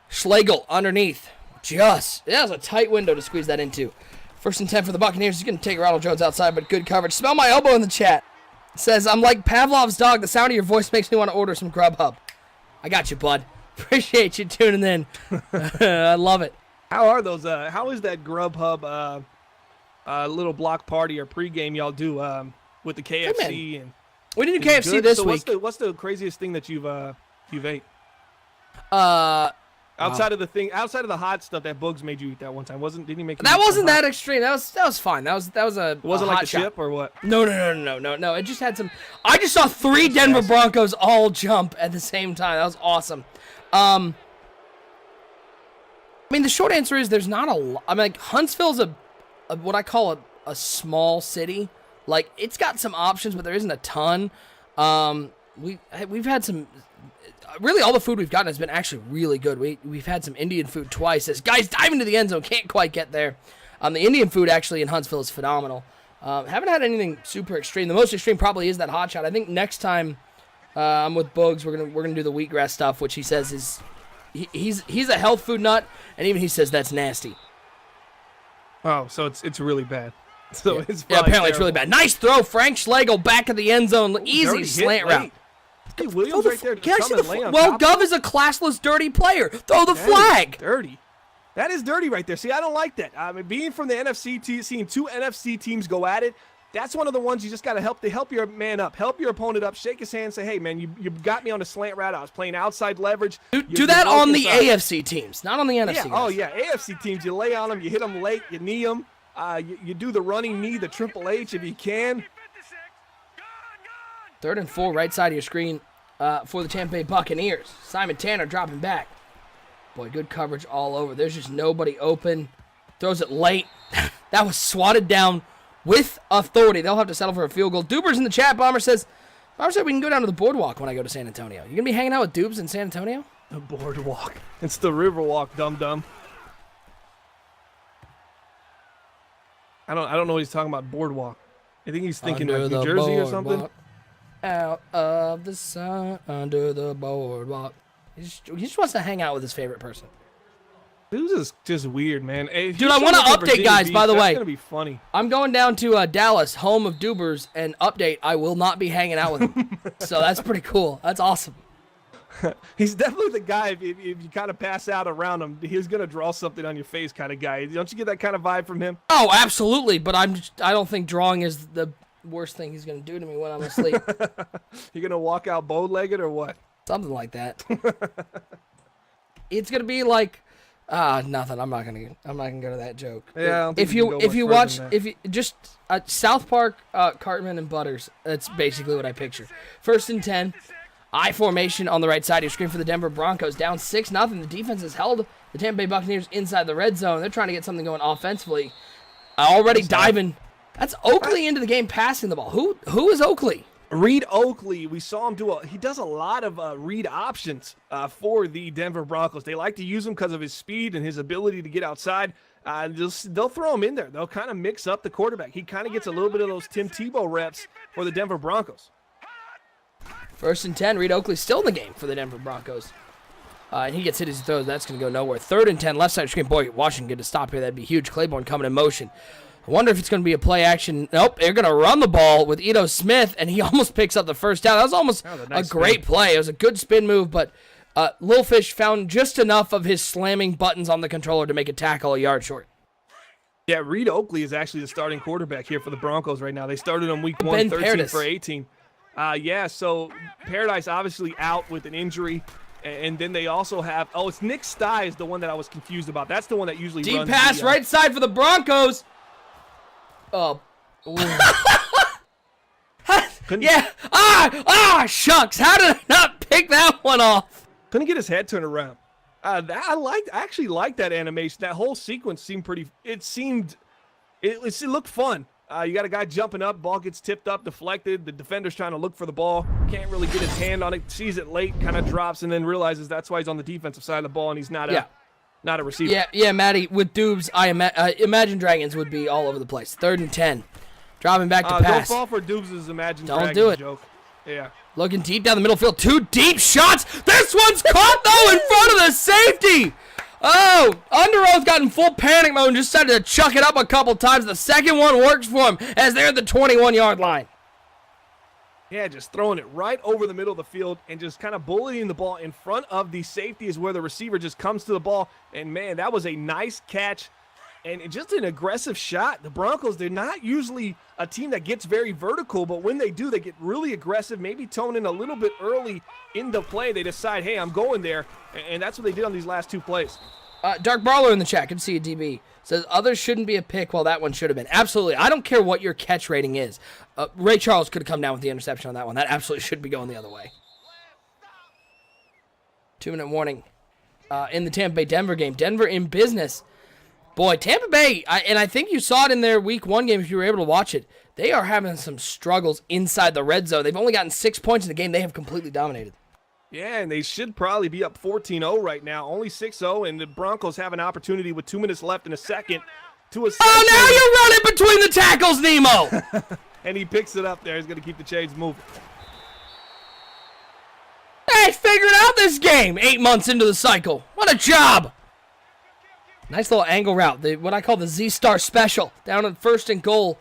Schlegel underneath. That was a tight window to squeeze that into. 1st and 10 for the Buccaneers. He's going to take Ronald Jones outside, but good coverage. Smell my elbow in the chat. Says, I'm like Pavlov's dog. The sound of your voice makes me want to order some Grubhub. I got you, bud. Appreciate you tuning in. I love it. How are those? How is that Grubhub little block party or pregame y'all do with the KFC? And we did KFC this week. What's the craziest thing that you've ate? Outside of the hot stuff that Bugs made you eat that one time, didn't he make you that eat wasn't hot? That extreme. That was fine. That was a It wasn't a like hot the shot. chip or what? No. It just had some. I just saw 3 Denver Broncos all jump at the same time. That was awesome. I mean, the short answer is there's not a lot. I mean, like, Huntsville's a what I call a small city. Like, it's got some options, but there isn't a ton. We've had some. Really, all the food we've gotten has been actually really good. We've had some Indian food twice. This guy's diving to the end zone, can't quite get there. The Indian food actually in Huntsville is phenomenal. Haven't had anything super extreme. The most extreme probably is that hot shot. I think next time I'm with Bugs, we're gonna do the wheatgrass stuff, which he says is he's a health food nut, and even he says that's nasty. Oh, so it's really bad. So yeah. it's Apparently terrible. it's really bad. Nice throw, Frank Schlegel back at the end zone, easy slant route. Hey, Williams right there. Can I see Gov is a classless, dirty player. Throw the flag. Dirty. That is dirty right there. See, I don't like that. I mean, being from the NFC, seeing 2 NFC teams go at it, that's one of the ones you just got to help your man up, help your opponent up, shake his hand, say, hey, man, you got me on a slant route. I was playing outside leverage. Do that on the AFC teams, not on the NFC. Yeah. Guys. Oh, yeah. AFC teams, you lay on them, you hit them late, you knee them. You do the running knee, the Triple H if you can. 3rd and 4, right side of your screen for the Tampa Bay Buccaneers. Simon Tanner dropping back. Boy, good coverage all over. There's just nobody open. Throws it late. That was swatted down with authority. They'll have to settle for a field goal. Duber's in the chat. Bomber said we can go down to the boardwalk when I go to San Antonio. You going to be hanging out with Dubes in San Antonio? The boardwalk. It's the Riverwalk, dum-dum. I don't know what he's talking about, boardwalk. I think he's thinking like New Jersey or something. Out of the sun, under the boardwalk. He just wants to hang out with his favorite person. This is just weird, man. Hey, dude, I want to update, guys, by the way. That's going to be funny. I'm going down to Dallas, home of Dubers, and update, I will not be hanging out with him. So that's pretty cool. That's awesome. He's definitely the guy, if you kind of pass out around him, he's going to draw something on your face kind of guy. Don't you get that kind of vibe from him? Oh, absolutely, but I don't think drawing is the worst thing he's going to do to me when I'm asleep. You going to walk out bow-legged or what? Something like that. It's going to be like nothing. I'm not gonna go to that joke. Yeah. If you watch South Park, Cartman and Butters, that's basically what I picture. 1st and 10, I formation on the right side of your screen for the Denver Broncos, down 6-0. The defense has held the Tampa Bay Buccaneers inside the red zone. They're trying to get something going offensively. Already diving. That's Oakley into the game, passing the ball. Who is Oakley? Reed Oakley, we saw him he does a lot of read options for the Denver Broncos. They like to use him because of his speed and his ability to get outside. They'll throw him in there. They'll kind of mix up the quarterback. He kind of gets a little bit of those Tim Tebow reps for the Denver Broncos. 1st and 10, Reed Oakley still in the game for the Denver Broncos. And he gets hit as he throws. That's going to go nowhere. 3rd and 10, left side of the screen. Boy, Washington get to stop here. That'd be huge. Claiborne coming in motion. I wonder if it's going to be a play action. Nope, they're going to run the ball with Ito Smith, and he almost picks up the first down. That was almost a great play. It was a good spin move, but Lil Fish found just enough of his slamming buttons on the controller to make a tackle a yard short. Yeah, Reed Oakley is actually the starting quarterback here for the Broncos right now. They started on week 1, Ben 13 Paradis. for 18. Yeah, so Paradise obviously out with an injury. And then they also have, it's Nick Stye is the one that I was confused about. That's the one that usually Deep runs pass the, right side for the Broncos. Oh. Yeah. Shucks. How did I not pick that one off? Couldn't get his head turned around. I actually liked that animation. That whole sequence seemed it looked fun. You got a guy jumping up, ball gets tipped up, deflected. The defender's trying to look for the ball, can't really get his hand on it, sees it late, kind of drops, and then realizes that's why he's on the defensive side of the ball and he's not a receiver. Yeah, Matty, with Dubes, Imagine Dragons would be all over the place. 3rd and 10. Dropping back to pass. Don't fall for Dubes' Imagine Don't Dragons do it. joke. Yeah. Looking deep down the middle field. 2 deep shots. This one's caught, though, in front of the safety. Oh, Underoath got in full panic mode and just decided to chuck it up a couple times. The second one works for him as they're at the 21-yard line. Yeah, just throwing it right over the middle of the field and just kind of bullying the ball in front of the safety is where the receiver just comes to the ball. And, man, that was a nice catch and just an aggressive shot. The Broncos, they're not usually a team that gets very vertical, but when they do, they get really aggressive, maybe tone in a little bit early in the play. They decide, hey, I'm going there, and that's what they did on these last 2 plays. Dark Brawler in the chat, good to see you, DB. Says, others shouldn't be a pick, well, that one should have been. Absolutely. I don't care what your catch rating is. Ray Charles could have come down with the interception on that one. That absolutely should be going the other way. 2-minute warning in the Tampa Bay-Denver game. Denver in business. Boy, Tampa Bay, and I think you saw it in their week 1 game if you were able to watch it, they are having some struggles inside the red zone. They've only gotten 6 points in the game. They have completely dominated. Yeah, and they should probably be up 14-0 right now, only 6-0, and the Broncos have an opportunity with 2 minutes left in a second to essentially... Oh, now you're running between the tackles, Nemo! And he picks it up there. He's going to keep the chains moving. Hey, figured out this game 8 months into the cycle. What a job! Nice little angle route, what I call the Z-Star special. Down on 1st and goal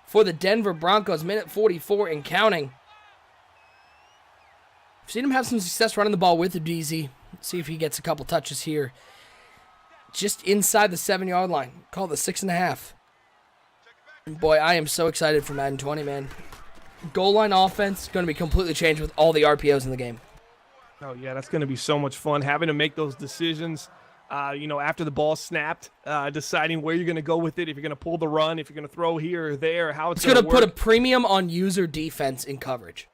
for the Denver Broncos, minute 44 and counting. I've seen him have some success running the ball with the DZ. Let's see if he gets a couple touches here. Just inside the 7-yard line. Call the 6.5. And boy, I am so excited for Madden 20, man. Goal line offense going to be completely changed with all the RPOs in the game. Oh, yeah, that's going to be so much fun, having to make those decisions. After the ball snapped, deciding where you're going to go with it, if you're going to pull the run, if you're going to throw here or there, how it's going to work. Put a premium on user defense in coverage.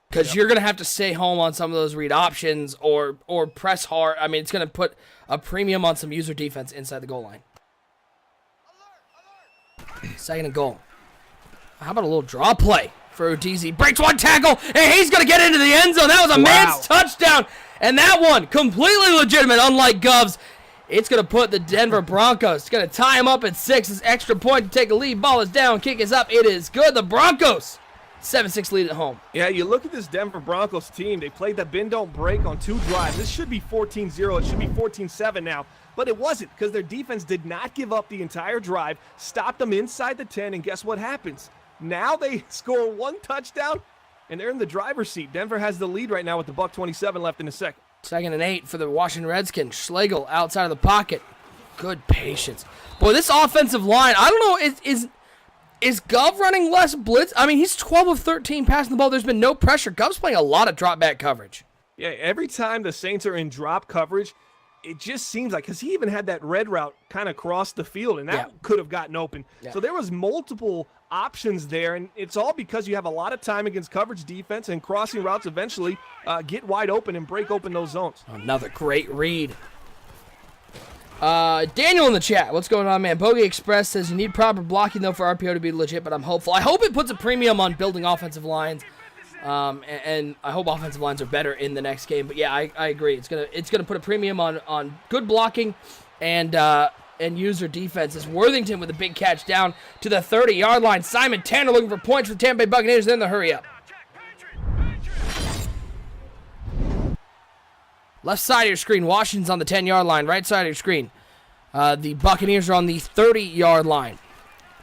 Because you're going to have to stay home on some of those read options or press hard. I mean, it's going to put a premium on some user defense inside the goal line. 2nd and goal. How about a little draw play for DZ? Breaks one tackle, and he's going to get into the end zone. That was a man's touchdown. And that one, completely legitimate, unlike Gov's. It's going to put the Denver Broncos. It's going to tie him up at 6. It's extra point to take a lead. Ball is down. Kick is up. It is good. The Broncos, 7-6 lead at home. Yeah, you look at this Denver Broncos team. They played the bend don't break on 2 drives. This should be 14-0. It should be 14-7 now. But it wasn't because their defense did not give up the entire drive, stopped them inside the 10, and guess what happens? Now they score 1 touchdown, and they're in the driver's seat. Denver has the lead right now with the $1:27 left in the second. 2nd and 8 for the Washington Redskins. Schlegel outside of the pocket. Good patience. Boy, this offensive line, I don't know, is Gov running less blitz? I mean, he's 12 of 13 passing the ball. There's been no pressure. Gov's playing a lot of drop back coverage. Yeah, every time the Saints are in drop coverage, it just seems like, because he even had that red route kind of cross the field, and that could have gotten open. Yeah. So there was multiple options there, and it's all because you have a lot of time against coverage defense, and crossing routes eventually get wide open and break open those zones. Another great read. Daniel in the chat, what's going on, man? Bogey Express says you need proper blocking, though, for RPO to be legit, but I'm hopeful. I hope it puts a premium on building offensive lines. And I hope offensive lines are better in the next game. But yeah, I agree. It's gonna put a premium on good blocking and user defense. It's Worthington with a big catch down to the 30-yard line. Simon Tanner looking for points for the Tampa Bay Buccaneers. Then the hurry up. Left side of your screen, Washington's on the 10-yard line. Right side of your screen, the Buccaneers are on the 30-yard line.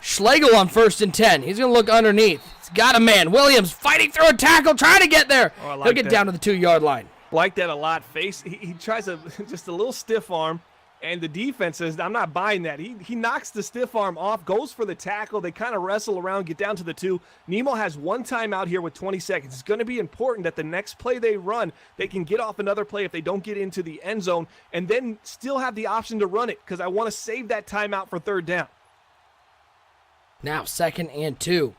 Schlegel on 1st and 10. He's going to look underneath. He's got a man. Williams fighting through a tackle, trying to get there. Oh, I like He'll get that. down to the 2-yard line. Like that a lot. He tries just a little stiff arm, and the defense says, I'm not buying that. He knocks the stiff arm off, goes for the tackle. They kind of wrestle around, get down to the 2. Nemo has one timeout here with 20 seconds. It's going to be important that the next play they run, they can get off another play if they don't get into the end zone, and then still have the option to run it, because I want to save that timeout for 3rd down. Now 2nd and 2.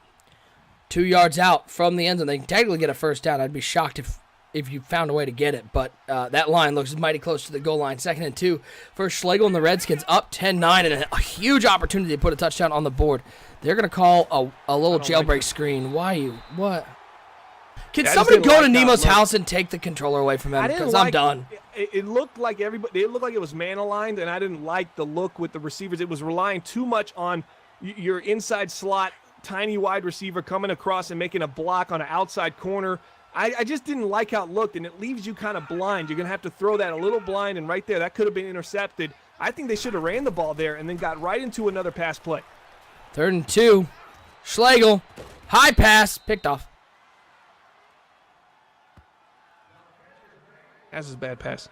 2 yards out from the end zone. They can technically get a 1st down. I'd be shocked if you found a way to get it, but that line looks mighty close to the goal line. 2nd and 2 for Schlegel and the Redskins, up 10-9, and a huge opportunity to put a touchdown on the board. They're going to call a little jailbreak screen. What? Can somebody go to Nemo's house and take the controller away from him? Because I'm done. It looked like it looked like it was man aligned, and I didn't like the look with the receivers. It was relying too much on your inside slot, tiny wide receiver coming across and making a block on an outside corner. I just didn't like how it looked, and it leaves you kind of blind. You're going to have to throw that a little blind, and right there, that could have been intercepted. I think they should have ran the ball there and then got right into another pass play. 3rd and 2. Schlegel, high pass, picked off. That's his bad pass.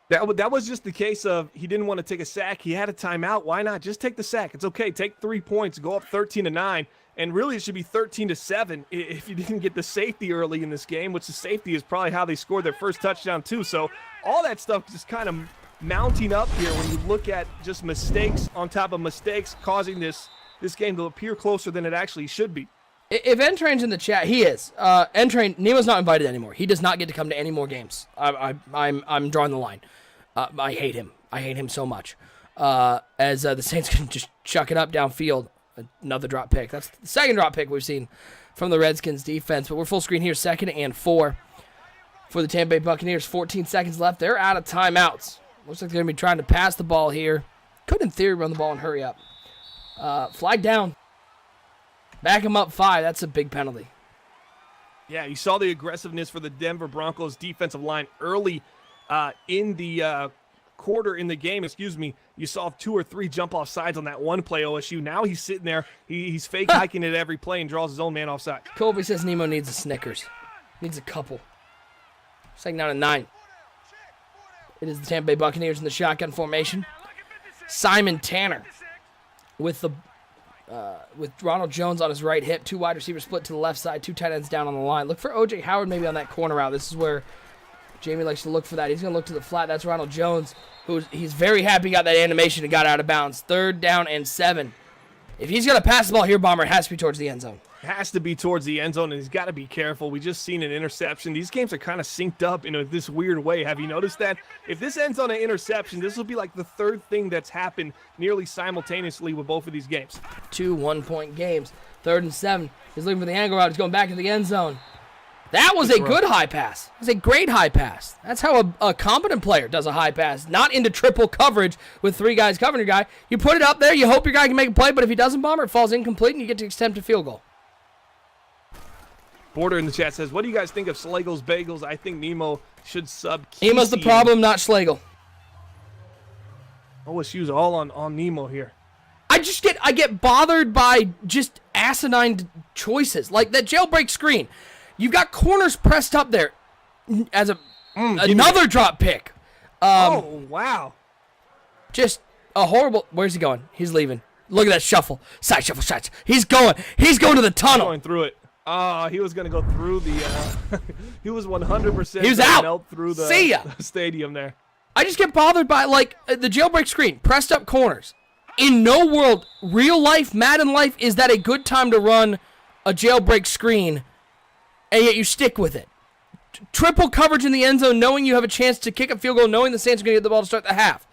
That was just the case of he didn't want to take a sack. He had a timeout. Why not? Just take the sack. It's okay. Take 3 points. Go up 13-9. And really, it should be 13-7 if you didn't get the safety early in this game, which the safety is probably how they scored their first touchdown too. So all that stuff just kind of mounting up here when you look at just mistakes on top of mistakes, causing this game to appear closer than it actually should be. If Entrain's in the chat, he is. Entrain, Nemo's not invited anymore. He does not get to come to any more games. I'm drawing the line. I hate him. I hate him so much. As the Saints can just chuck it up downfield. Another drop pick. That's the 2nd drop pick we've seen from the Redskins defense. But we're full screen here, 2nd and 4 for the Tampa Bay Buccaneers. 14 seconds left. They're out of timeouts. Looks like they're going to be trying to pass the ball here. Could, in theory, run the ball and hurry up. Flag down. Back him up 5. That's a big penalty. Yeah, you saw the aggressiveness for the Denver Broncos defensive line early in the quarter in the game, you saw 2 or 3 jump off sides on that one play OSU. Now he's sitting there. He's fake hiking it every play and draws his own man offside. Colby says Nemo needs a Snickers. Needs a couple. 2nd down and 9. It is the Tampa Bay Buccaneers in the shotgun formation. Simon Tanner with Ronald Jones on his right hip. 2 wide receivers split to the left side. 2 tight ends down on the line. Look for O.J. Howard maybe on that corner route. This is where Jamie likes to look for that. He's going to look to the flat. That's Ronald Jones, he's very happy he got that animation and got out of bounds. 3rd down and 7. If he's going to pass the ball here, Bomber, it has to be towards the end zone. It has to be towards the end zone, and he's got to be careful. We just seen an interception. These games are kind of synced up in this weird way. Have you noticed that? If this ends on an interception, this will be like the 3rd thing that's happened nearly simultaneously with both of these games. 2 1-point games. 3rd and 7. He's looking for the angle route. He's going back to the end zone. That was a good high pass. It was a great high pass. That's how a competent player does a high pass. Not into triple coverage with 3 guys covering your guy. You put it up there, you hope your guy can make a play, but if he doesn't, Bomber, it falls incomplete, and you get to attempt a field goal. Border in the chat says, what do you guys think of Schlegel's Bagels? I think Nemo should sub Kesey. Nemo's the problem, not Schlegel. OSU's all on Nemo here. I get bothered by just asinine choices. Like that jailbreak screen. You've got corners pressed up there as another drop pick. Oh, wow. Just a horrible. Where's he going? He's leaving. Look at that shuffle. Side shuffle shots. He's going to the tunnel. Going through it. He was going to go through the he was 100% he was out. Melt through the See ya. stadium there. I just get bothered by the jailbreak screen, pressed up corners. In no world, real life, Madden life, is that a good time to run a jailbreak screen, and yet you stick with it. Triple coverage in the end zone, knowing you have a chance to kick a field goal, knowing the Saints are going to get the ball to start the half.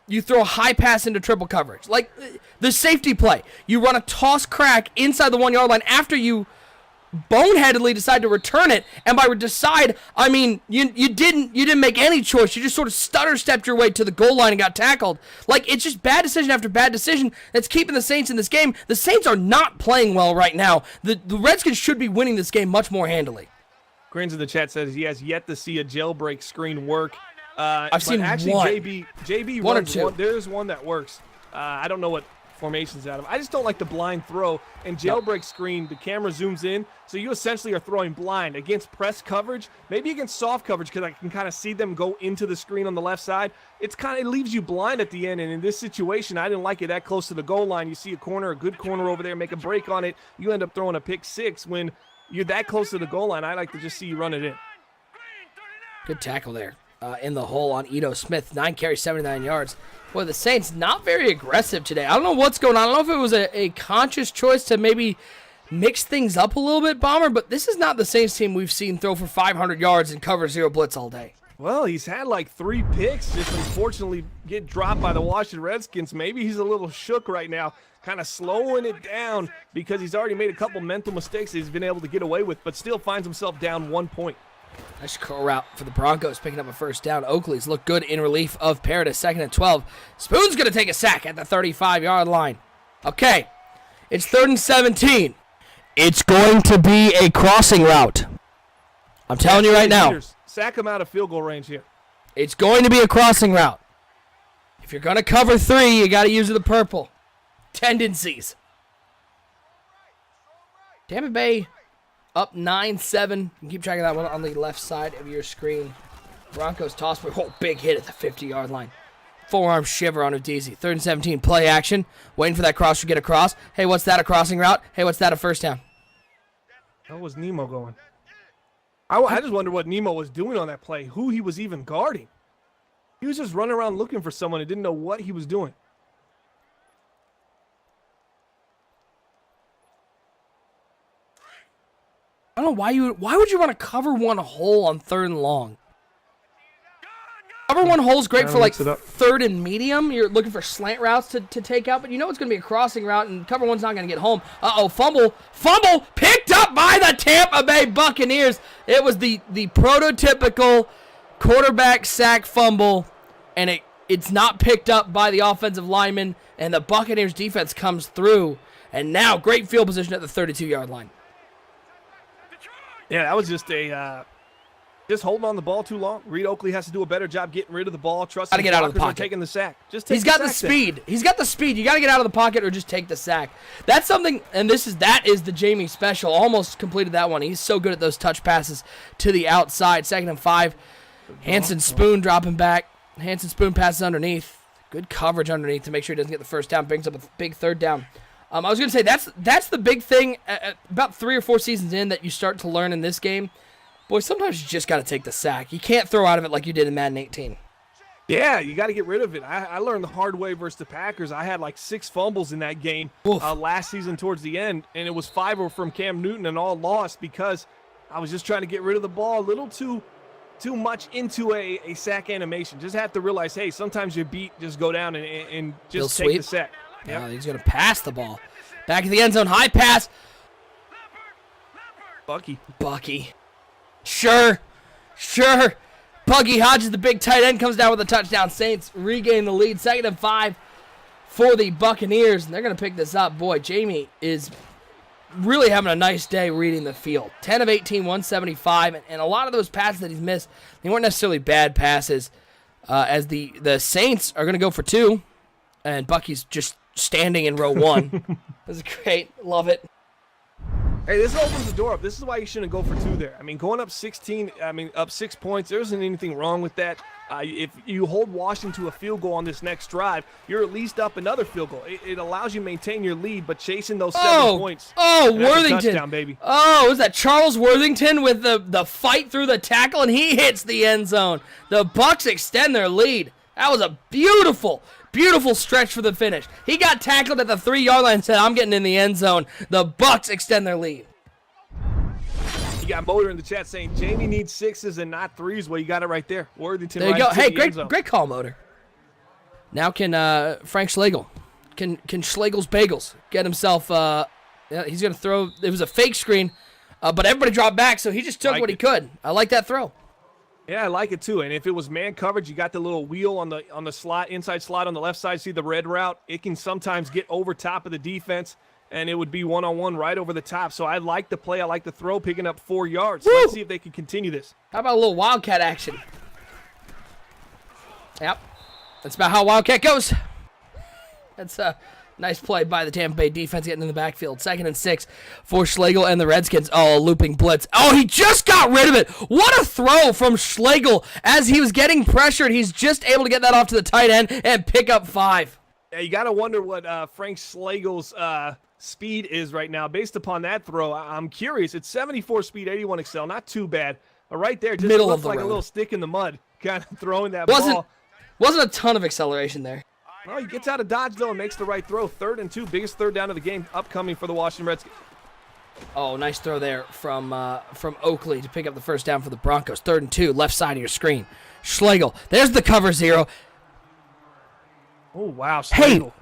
You throw a high pass into triple coverage. Like the safety play. You run a toss crack inside the 1 yard line after you boneheadedly decide to return it, and by decide, I mean you didn't make any choice. You just sort of stutter stepped your way to the goal line and got tackled. Like, it's just bad decision after bad decision that's keeping the Saints in this game. The Saints are not playing well right now. The Redskins should be winning this game much more handily. Grins in the chat says he has yet to see a jailbreak screen work. I've seen actually one. JB One or runs two. there's one that works. I don't know what formations out of. I just don't like the blind throw. And jailbreak screen, the camera zooms in, so you essentially are throwing blind against press coverage, maybe against soft coverage because I can kind of see them go into the screen on the left side. It leaves you blind at the end, and in this situation, I didn't like it that close to the goal line. You see a good corner over there, make a break on it, you end up throwing a pick six. When you're that close to the goal line, I like to just see you run it in. Good tackle there in the hole on Ito Smith. 9 carries, 79 yards. Boy, the Saints not very aggressive today. I don't know what's going on. I don't know if it was a conscious choice to maybe mix things up a little bit, Bomber, but this is not the Saints team we've seen throw for 500 yards and cover 0 blitz all day. Well, he's had like 3 picks, just unfortunately get dropped by the Washington Redskins. Maybe he's a little shook right now, kind of slowing it down because he's already made a couple mental mistakes that he's been able to get away with, but still finds himself down 1 point. Nice curl route for the Broncos, picking up a first down. Oakley's look good in relief of Paradis, 2nd and 12. Spoon's going to take a sack at the 35-yard line. Okay, it's 3rd and 17. It's going to be a crossing route. I'm telling you right now. Sack him out of field goal range here. It's going to be a crossing route. If you're going to cover 3, you got to use the purple. Tendencies. Tampa Bay up 9-7. You can keep track of that one on the left side of your screen. Broncos toss for a big hit at the 50-yard line. Forearm shiver on Udeze. 3rd and 17. Play action. Waiting for that cross to get across. Hey, what's that? A crossing route? Hey, what's that? A first down. How was Nemo going? I just wonder what Nemo was doing on that play, who he was even guarding. He was just running around looking for someone and didn't know what he was doing. I don't know why would you want to cover one hole on 3rd and long? Cover one hole is great for like 3rd and medium. You're looking for slant routes to take out, but you know it's going to be a crossing route, and cover one's not going to get home. Fumble, picked up by the Tampa Bay Buccaneers. It was the prototypical quarterback sack fumble, and it's not picked up by the offensive lineman, and the Buccaneers defense comes through, and now great field position at the 32-yard line. Yeah, that was just just holding on the ball too long. Reed Oakley has to do a better job getting rid of the ball, trusting Gotta get out of the pocket. taking the sack. He's got the speed. He's got the speed. You got to get out of the pocket or just take the sack. That's something, and that is the Jamie special. Almost completed that one. He's so good at those touch passes to the outside. 2nd and 5. Hanson Spoon dropping back. Hanson Spoon passes underneath. Good coverage underneath to make sure he doesn't get the first down. Brings up a big 3rd down. I was going to say, that's the big thing about 3 or 4 seasons in that you start to learn in this game. Boy, sometimes you just got to take the sack. You can't throw out of it like you did in Madden 18. Yeah, you got to get rid of it. I learned the hard way versus the Packers. I had like 6 fumbles in that game last season towards the end, and it was 5 were from Cam Newton and all lost because I was just trying to get rid of the ball a little too much into a sack animation. Just have to realize, hey, sometimes your beat just go down and just take the sack. Yeah, he's going to pass the ball. Back in the end zone, high pass. Bucky. Sure. Buggy Hodges, the big tight end, comes down with a touchdown. Saints regain the lead. 2nd and 5 for the Buccaneers, and they're going to pick this up. Boy, Jamie is really having a nice day reading the field. 10 of 18, 175, and a lot of those passes that he's missed, they weren't necessarily bad passes, as the Saints are going to go for 2, and Bucky's just standing in row 1. This is great. Love it. Hey, this opens the door up. This is why you shouldn't go for 2 there. I mean, going up 6 points, there isn't anything wrong with that. If you hold Washington to a field goal on this next drive, you're at least up another field goal. It allows you to maintain your lead, but chasing those 7 points. Worthington. Touchdown, baby. Was that Charles Worthington with the fight through the tackle, and he hits the end zone. The Bucs extend their lead. That was a beautiful stretch for the finish. He got tackled at the 3-yard line and said, I'm getting in the end zone. The Bucs extend their lead. You got Motor in the chat saying Jamie needs 6s and not 3s. Well, you got it right there. Worthington. There you go. Hey, great call, Motor. Now can Frank Schlegel, can Schlegel's Bagels get himself, he's going to throw, it was a fake screen, but everybody dropped back, so he just took what he could. I like that throw. Yeah, I like it too. And if it was man coverage, you got the little wheel on the slot, inside slot on the left side. See the red route? It can sometimes get over top of the defense, and it would be one-on-one right over the top. So I like the play. I like the throw, picking up 4 yards. So let's see if they can continue this. How about a little Wildcat action? Yep. That's about how Wildcat goes. That's Nice play by the Tampa Bay defense getting in the backfield. 2nd and 6 for Schlegel and the Redskins. Oh, a looping blitz. Oh, he just got rid of it. What a throw from Schlegel. As he was getting pressured, he's just able to get that off to the tight end and pick up 5. Yeah, you got to wonder what Frank Schlegel's speed is right now. Based upon that throw, I'm curious. It's 74 speed, 81 excel. Not too bad. But right there, just Middle looks of the like road. a little stick in the mud, kind of throwing that Wasn't ball. wasn't a ton of acceleration there. Well, he gets out of dodge, though, and makes the right throw. 3rd and 2, biggest third down of the game upcoming for the Washington Redskins. Oh, nice throw there from Oakley to pick up the first down for the Broncos. 3rd and 2, left side of your screen. Schlegel, there's the cover 0. Oh, wow. Hey, Schlegel.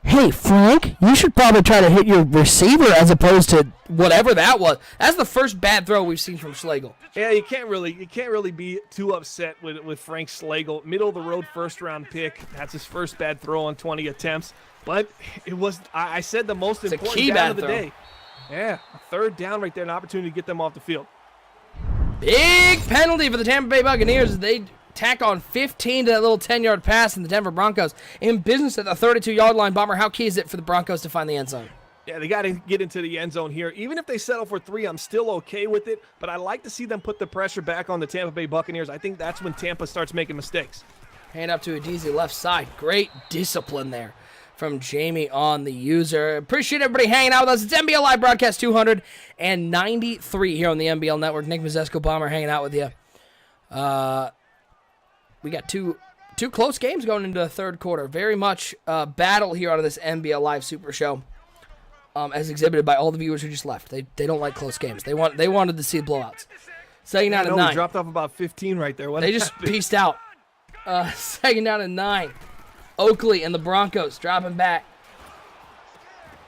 hey, Frank, you should probably try to hit your receiver as opposed to. Whatever that was. That's the first bad throw we've seen from Schlegel. Yeah, you can't really be too upset with Frank Schlegel. Middle of the road, 1st-round pick. That's his first bad throw on 20 attempts. But it was, I said, the most It's a important key down bad of the throw. day. Yeah, a 3rd down right there, an opportunity to get them off the field. Big penalty for the Tampa Bay Buccaneers as they tack on 15 to that little 10-yard pass, and the Denver Broncos in business at the 32-yard line. Bomber, how key is it for the Broncos to find the end zone? Yeah, they got to get into the end zone here. Even if they settle for 3, I'm still okay with it. But I like to see them put the pressure back on the Tampa Bay Buccaneers. I think that's when Tampa starts making mistakes. Hand up to Adesi, left side. Great discipline there from Jamie on the user. Appreciate everybody hanging out with us. It's NBL Live Broadcast 293 here on the NBL Network. Nick Mazesco, Bomber, hanging out with you. We got two close games going into the 3rd quarter. Very much battle here on this NBL Live Super Show. As exhibited by all the viewers who just left. They don't like close games. They wanted to see blowouts. 2nd down and We 9. dropped off about 15 right there. What They just happened? pieced out. 2nd down and 9. Oakley and the Broncos dropping back.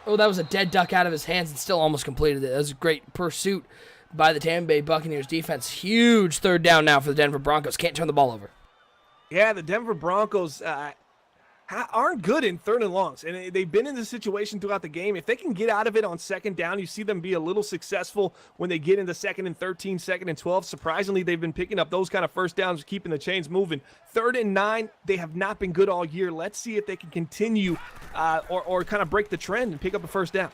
Oh, that was a dead duck out of his hands and still almost completed it. That was a great pursuit by the Tampa Bay Buccaneers defense. Huge 3rd down now for the Denver Broncos. Can't turn the ball over. Yeah, the Denver Broncos aren't good in 3rd and longs, and they've been in this situation throughout the game. If they can get out of it on 2nd down, you see them be a little successful when they get into 2nd and 13, 2nd and 12. Surprisingly, they've been picking up those kind of first downs, keeping the chains moving. 3rd and 9, they have not been good all year. Let's see if they can continue or kind of break the trend and pick up a first down.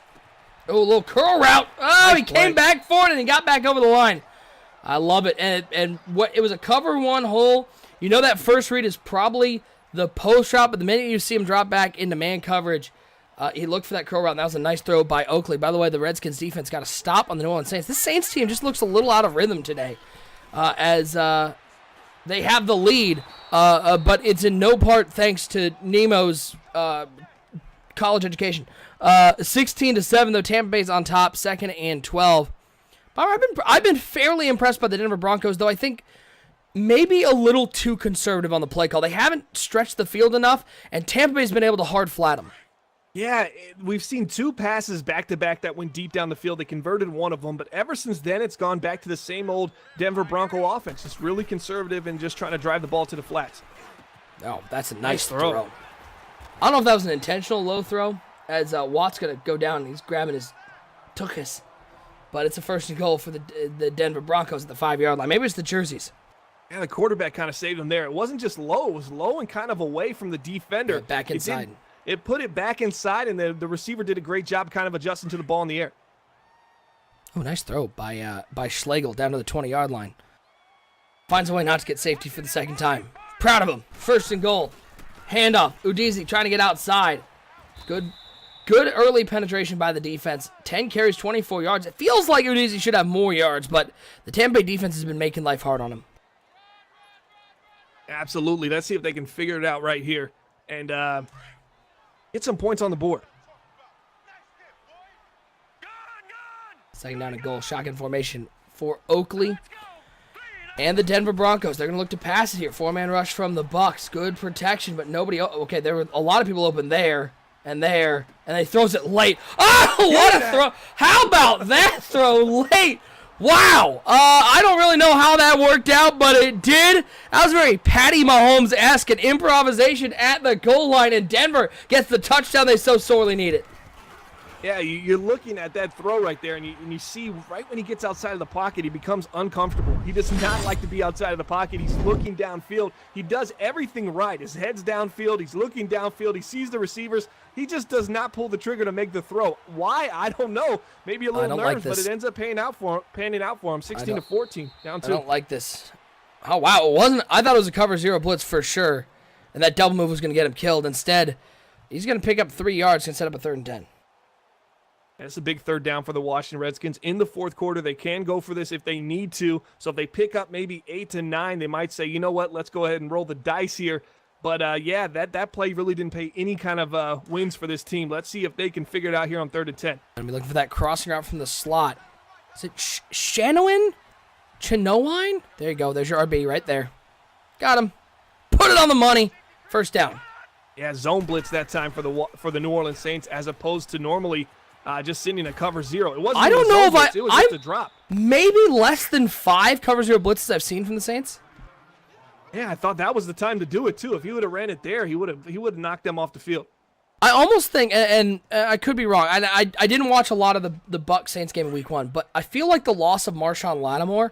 Oh, a little curl route. Oh, Nice he came play. back for it and he got back over the line. I love it. And what it was a cover 1 hole. You know that first read is probably the post route, but the minute you see him drop back into man coverage, he looked for that curl route, and that was a nice throw by Oakley. By the way, the Redskins defense got a stop on the New Orleans Saints. This Saints team just looks a little out of rhythm today as they have the lead, but it's in no part thanks to Nemo's college education. 16-7, though, Tampa Bay's on top, 2nd and 12. I've been fairly impressed by the Denver Broncos, though I think maybe a little too conservative on the play call. They haven't stretched the field enough, and Tampa Bay's been able to hard flat them. Yeah, we've seen 2 passes back-to-back that went deep down the field. They converted one of them, but ever since then, it's gone back to the same old Denver Bronco offense. Just really conservative and just trying to drive the ball to the flats. Oh, that's a nice Nice throw. throw. I don't know if that was an intentional low throw, as Watt's going to go down and he's grabbing his tuchus. But it's a 1st and goal for the Denver Broncos at the 5-yard line. Maybe it's the jerseys. Yeah, the quarterback kind of saved him there. It wasn't just low. It was low and kind of away from the defender. Yeah, back inside. It put it back inside, and the receiver did a great job kind of adjusting to the ball in the air. Oh, nice throw by Schlegel down to the 20-yard line. Finds a way not to get safety for the 2nd time. Proud of him. 1st and goal. Handoff. Udeze trying to get outside. Good early penetration by the defense. 10 carries, 24 yards. It feels like Udeze should have more yards, but the Tampa Bay defense has been making life hard on him. Absolutely. Let's see if they can figure it out right here and get some points on the board. 2nd down and goal. Shotgun formation for Oakley and the Denver Broncos. They're going to look to pass it here. 4-man rush from the Bucs. Good protection, but nobody. Okay, there were a lot of people open there and he throws it late. Oh, what a throw. How about that throw late? Wow. I don't really know how that worked out, but it did. That was very Patty Mahomes-esque, an improvisation at the goal line, and Denver gets the touchdown they so sorely needed. Yeah, you're looking at that throw right there, and you see right when he gets outside of the pocket, he becomes uncomfortable. He does not like to be outside of the pocket. He's looking downfield. He does everything right. His head's downfield. He's looking downfield. He sees the receivers. He just does not pull the trigger to make the throw. Why? I don't know. Maybe a little nerves, but it ends up panning out for him. 16-14, down 2. I don't like this. Oh, wow. It wasn't. I thought it was a cover 0 blitz for sure, and that double move was going to get him killed. Instead, he's going to pick up 3 yards and set up a 3rd and 10. That's a big 3rd down for the Washington Redskins. In the 4th quarter, they can go for this if they need to. So if they pick up maybe 8 to 9, they might say, you know what, let's go ahead and roll the dice here. But, yeah, that play really didn't pay any kind of wins for this team. Let's see if they can figure it out here on 3rd and 10. I'm going to be looking for that crossing route from the slot. Is it Shanowin? Chinowine? There you go. There's your RB right there. Got him. Put it on the money. 1st down. Yeah, zone blitz that time for the New Orleans Saints as opposed to normally just sending a cover 0. It wasn't. I don't know if blitz. It was just a drop. Maybe less than 5 cover 0 blitzes I've seen from the Saints. Yeah, I thought that was the time to do it too. If he would have ran it there, he would have knocked them off the field. I almost think, and I could be wrong. I didn't watch a lot of the Bucs Saints game in Week 1, but I feel like the loss of Marshawn Lattimore,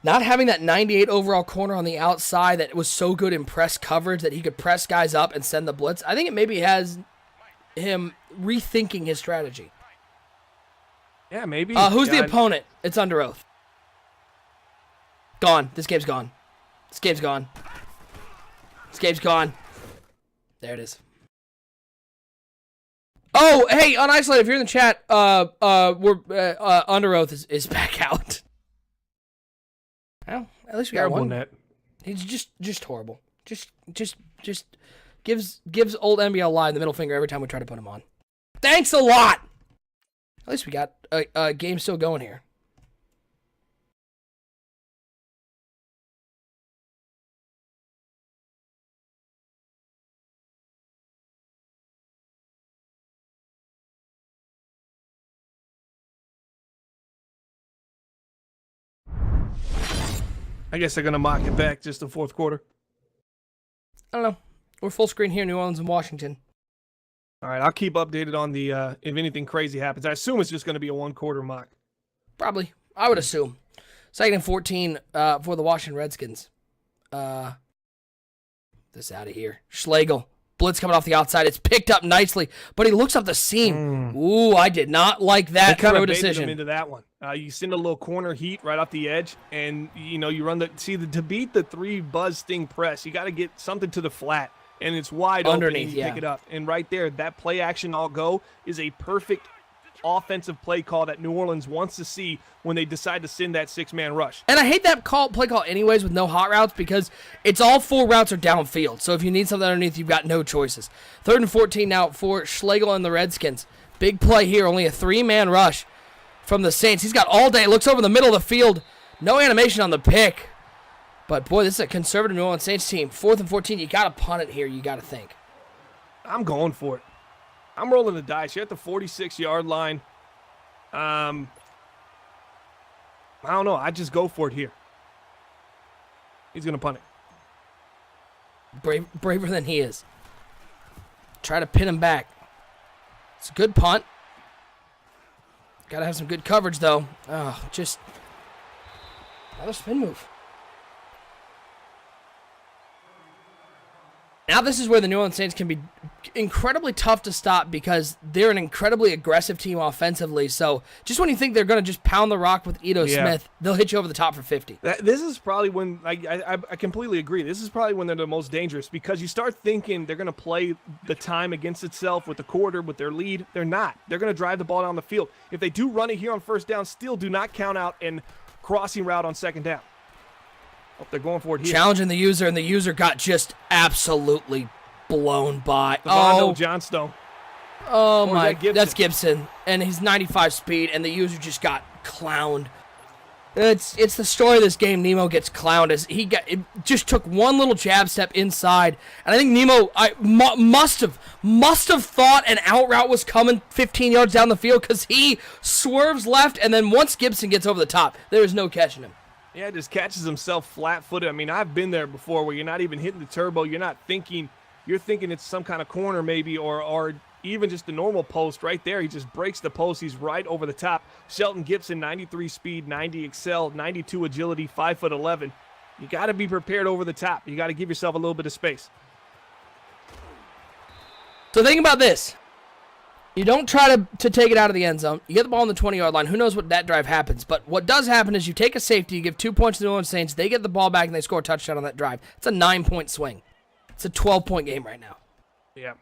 not having that 98 overall corner on the outside that was so good in press coverage that he could press guys up and send the blitz. I think it maybe has him rethinking his strategy. Yeah, maybe. Who's the opponent? It's under oath. Gone. This game's gone. This game's gone. This game's gone. There it is. Oh, hey, Unisolated, if you're in the chat, we're Under Oath is back out. Well, at least we got one. Net. He's just horrible. Just gives old NBL Live the middle finger every time we try to put him on. Thanks a lot. At least we got a game still going here. I guess they're going to mock it back just the 4th quarter. I don't know. We're full screen here in New Orleans and Washington. All right, I'll keep updated on the if anything crazy happens. I assume it's just going to be a 1-quarter mock. Probably. I would assume. 2nd and 14 for the Washington Redskins. This out of here. Schlegel. Blitz coming off the outside. It's picked up nicely, but he looks up the seam. Ooh, I did not like that throw decision. Him into that one. You send a little corner heat right off the edge, and you run to beat the 3 buzz sting press. You got to get something to the flat, and it's wide underneath. Open, and you pick it up, and right there, that play action all go is a perfect offensive play call that New Orleans wants to see when they decide to send that 6-man rush. And I hate that play call anyways with no hot routes because it's all 4 routes are downfield. So if you need something underneath, you've got no choices. 3rd and 14 now for Schlegel and the Redskins. Big play here, only a 3-man rush from the Saints. He's got all day, looks over the middle of the field. No animation on the pick. But boy, this is a conservative New Orleans Saints team. 4th and 14, you got to punt it here, you got to think. I'm going for it. I'm rolling the dice. You're at the 46-yard line. I don't know. I just go for it here. He's going to punt it. Braver than he is. Try to pin him back. It's a good punt. Got to have some good coverage, though. Oh, just another spin move. Now this is where the New Orleans Saints can be incredibly tough to stop because they're an incredibly aggressive team offensively. So just when you think they're going to just pound the rock with Ito Smith, they'll hit you over the top for 50. This is probably when, I completely agree, this is probably when they're the most dangerous because you start thinking they're going to play the time against itself with the quarter, with their lead. They're not. They're going to drive the ball down the field. If they do run it here on 1st down, still do not count out and crossing route on 2nd down. Oh, they're going for it here. Challenging the user, and the user got just absolutely blown by. Devontae Johnstone. Oh, my. That's Gibson. And his 95 speed, and the user just got clowned. It's the story of this game. Nemo gets clowned. It just took one little jab step inside, and I think Nemo must have thought an out route was coming 15 yards down the field because he swerves left, and then once Gibson gets over the top, there is no catching him. Yeah, just catches himself flat-footed. I mean, I've been there before where you're not even hitting the turbo. You're thinking it's some kind of corner maybe or even just the normal post right there, he just breaks the post. He's right over the top. Shelton Gibson, 93 speed, 90 excel, 92 agility, 5'11". You got to be prepared over the top. You got to give yourself a little bit of space. So think about this. You don't try to take it out of the end zone. You get the ball on the 20-yard line. Who knows what that drive happens? But what does happen is you take a safety, you give 2 points to the New Orleans Saints, they get the ball back, and they score a touchdown on that drive. It's a 9-point swing. It's a 12-point game right now. Yeah.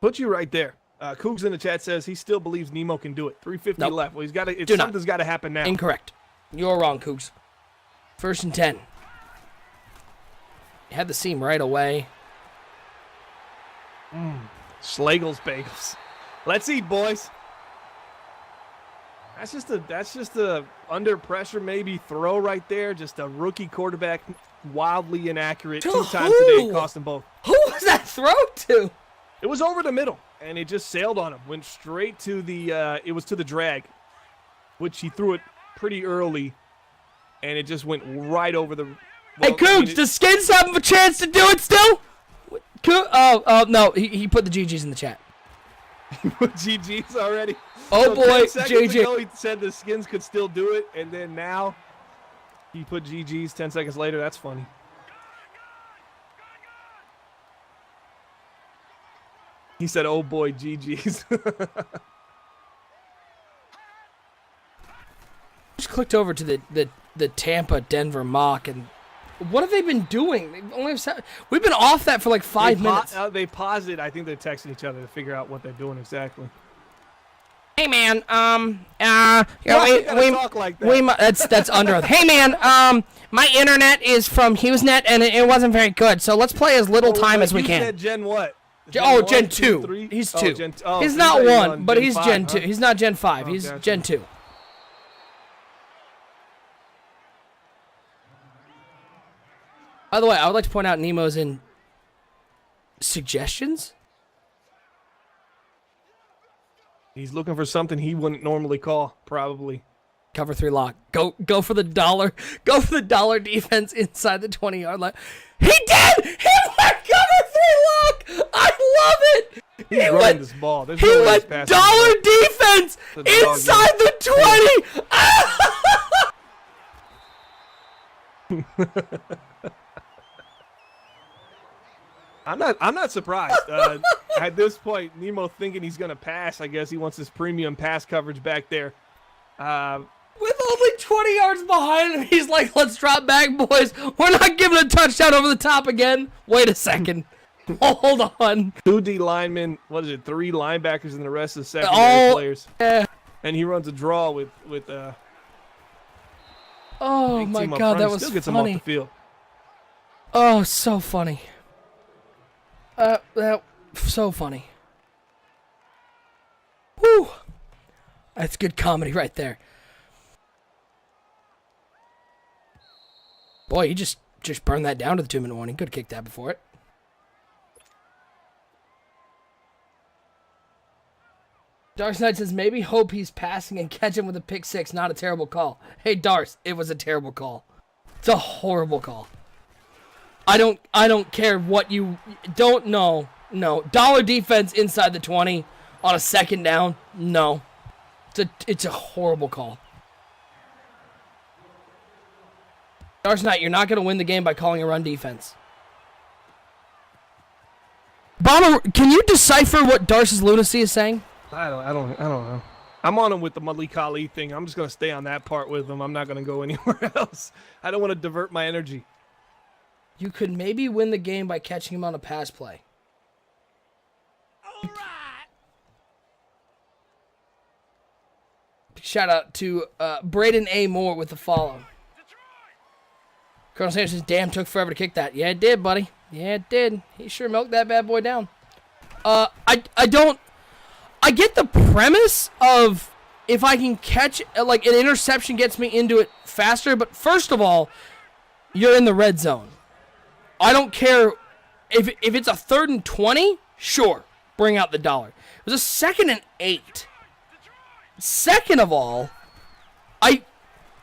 Put you right there. Cougs in the chat says he still believes Nemo can do it. 3:50 left. Well, something's got to happen now. Incorrect. You're wrong, Cougs. 1st and 10. You had the seam right away. Schlegel's bagels. Let's eat, boys. That's just a under pressure maybe throw right there. Just a rookie quarterback, wildly inaccurate. To 2 times today, who? cost them both. Who was that throw to? It was over the middle, and it just sailed on him. Went straight to the. It was to the drag, which he threw it pretty early, and it just went right over the. Hey, Cougs, does Skins have a chance to do it still? No, he put the GGs in the chat. GG's already. Oh, So boy, 10 seconds JJ. ago, he said the Skins could still do it, and then now he put GG's 10 seconds later. That's funny. He said, oh boy, GG's. Just clicked over to the Tampa Denver mock, and what have they been doing? We've been off that for like 5 minutes. They paused it. I think they're texting each other to figure out what they're doing exactly. Hey man, Why you gotta talk like that? that's under. Hey man, my internet is from HughesNet and it wasn't very good, so let's play as little time as we You can. said Gen what? Gen 2. 3? He's Oh, 2. Gen- He's so not you're 1, on but he's 5, Gen 2. huh? He's not Gen 5. Oh, He's gotcha. Gen 2. By the way, I would like to point out Nemo's in suggestions. He's looking for something he wouldn't normally call, probably. Cover 3 lock. Go for the dollar. Go for the dollar defense inside the 20-yard line. He did! He went cover 3 lock! I love it! He's running went, this ball. There's he no way he's went passing dollar this defense The dog inside the 20! I'm not surprised. At this point, Nemo thinking he's gonna pass. I guess he wants his premium pass coverage back there. With only 20 yards behind him, he's like, let's drop back, boys. We're not giving a touchdown over the top again. Wait a second. Hold on. 2 D linemen. What is it? 3 linebackers and the rest of the secondary players. And he runs a draw with Oh big my team up God, front. that He was still gets him off funny. the field. Oh, so funny. That so funny. Whew. That's good comedy right there. Boy, you just burned that down to the 2-minute warning. Could have kicked that before it. Darce Knight says, maybe hope he's passing and catch him with a pick 6. Not a terrible call. Hey, Darce, it was a terrible call. It's a horrible call. I don't care what you don't know. No. Dollar defense inside the 20 on a 2nd down. No. It's a horrible call. Darce Knight, you're not going to win the game by calling a run defense. Bomber, can you decipher what Darce's lunacy is saying? I don't know. I'm on him with the Malik Ali thing. I'm just gonna stay on that part with him. I'm not gonna go anywhere else. I don't want to divert my energy. You could maybe win the game by catching him on a pass play. All right. Shout out to Braden A. Moore with the follow. Colonel Sanders says, damn, took forever to kick that. Yeah, it did, buddy. Yeah, it did. He sure milked that bad boy down. I get the premise of if I can catch, like, an interception gets me into it faster, but first of all, you're in the red zone. I don't care if it's a 3rd and 20, sure, bring out the dollar. It was a 2nd and 8. Second of all,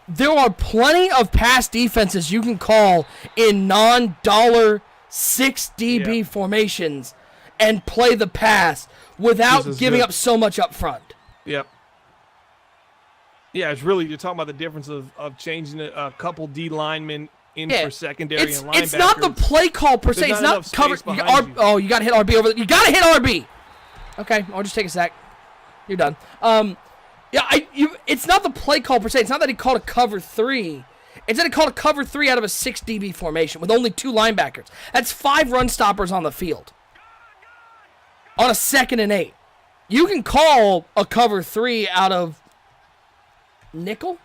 there are plenty of pass defenses you can call in non-dollar 6 DB formations and play the pass without This is giving good. up so much up front. Yep. Yeah, it's really, you're talking about the difference of changing a couple D linemen in for secondary and linebackers. It's not the play call per se. There's It's not not enough cover. space behind you. Oh, you got to hit RB over. You got to hit RB. Okay, I'll just take a sec. You're done. Yeah, it's not the play call per se. It's not that he called a cover 3. It's that he called a cover 3 out of a 6 DB formation with only 2 linebackers. That's 5 run stoppers on the field. On a 2nd and 8. You can call a cover 3 out of nickel,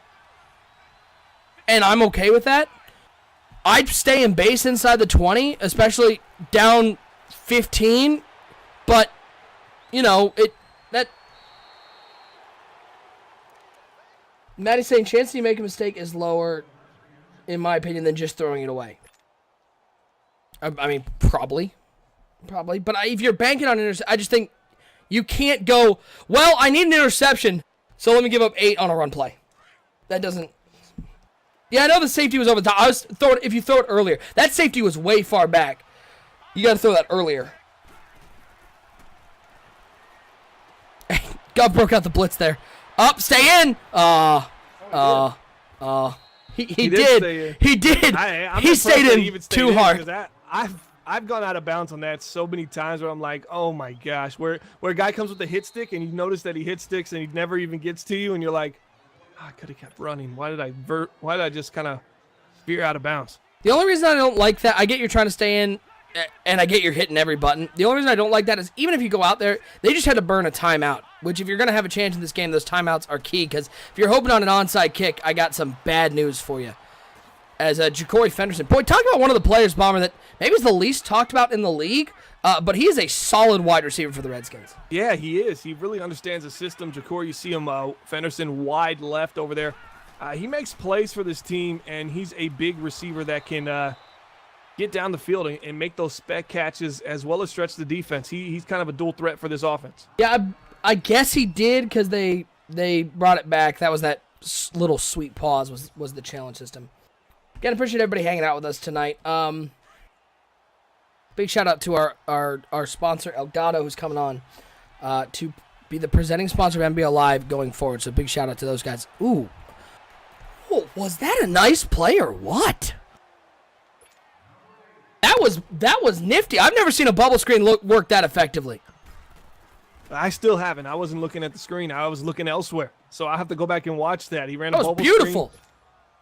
and I'm okay with that. I'd stay in base inside the 20, especially down 15, but, you know, Maddie's saying chance you make a mistake is lower, in my opinion, than just throwing it away. I mean, probably. But if you're banking on interception, I just think you can't go, well, I need an interception, so let me give up 8 on a run play. That doesn't... Yeah, I know the safety was over the top. If you throw it earlier. That safety was way far back. You got to throw that earlier. Gov broke out the blitz there. Up, stay in. He did. Stay in. He did. I'm He impressed stayed that in he even stayed too in, hard. 'cause I've gone out of bounds on that so many times where I'm like, oh my gosh, where a guy comes with a hit stick and you notice that he hit sticks and he never even gets to you, and you're like, oh, I could have kept running. Why did I just kind of veer out of bounds? The only reason I don't like that, I get you're trying to stay in, and I get you're hitting every button. The only reason I don't like that is even if you go out there, they just had to burn a timeout, which if you're going to have a chance in this game, those timeouts are key, because if you're hoping on an onside kick, I got some bad news for you. As Ja'Cory Fenderson. Boy, talk about one of the players, Bomber, that maybe is the least talked about in the league, but he is a solid wide receiver for the Redskins. Yeah, he is. He really understands the system. Ja'Cory, you see him, Fenderson wide left over there. He makes plays for this team, and he's a big receiver that can get down the field and make those spec catches as well as stretch the defense. He's kind of a dual threat for this offense. Yeah, I guess he did because they brought it back. That was that little sweet pause was the challenge system. Again, appreciate everybody hanging out with us tonight. Big shout out to our sponsor Elgato, who's coming on to be the presenting sponsor of NBA Live going forward. So big shout out to those guys. Ooh, was that a nice play or what? That was nifty. I've never seen a bubble screen work that effectively. I still haven't. I wasn't looking at the screen. I was looking elsewhere. So I have to go back and watch that. He ran a That was bubble beautiful. screen.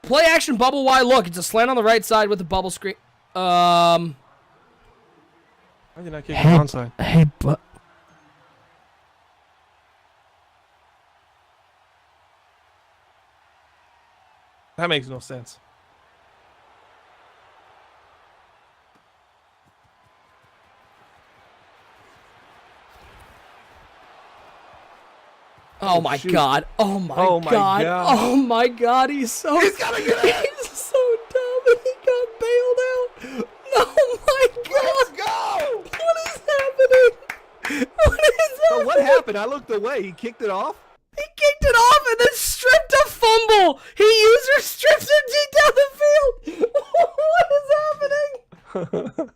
Play action bubble wide look. It's a slant on the right side with the bubble screen. Why did I kick it onside? Hey, but That makes no sense. Oh my shoot. god. Oh my Oh my god. God. Oh my god. He's so He's gotta get it. He's so dumb and he got bailed out. Oh my god. Let's go! What is happening? What is So happening? what happened? I looked away. He kicked it off? He kicked it off and then stripped a fumble. He user strips it deep down the field. What is happening?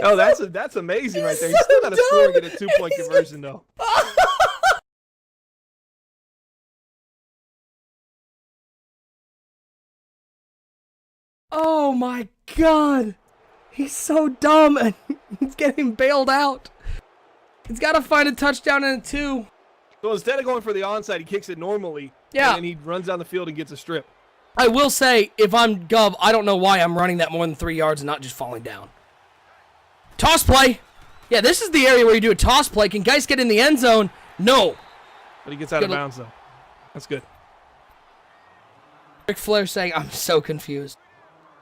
Oh, that's amazing right there. He's so still got to score and dumb. get a 2-point He's conversion, though. Oh my god. He's so dumb and he's getting bailed out. He's got to find a touchdown and a 2. So instead of going for the onside, he kicks it normally. Yeah. And then he runs down the field and gets a strip. I will say, if I'm Gov, I don't know why I'm running that more than 3 yards and not just falling down. Toss play. Yeah, this is the area where you do a toss play. Can Geist get in the end zone? No. But he gets out of Good. bounds, though. That's good. Ric Flair saying, I'm so confused.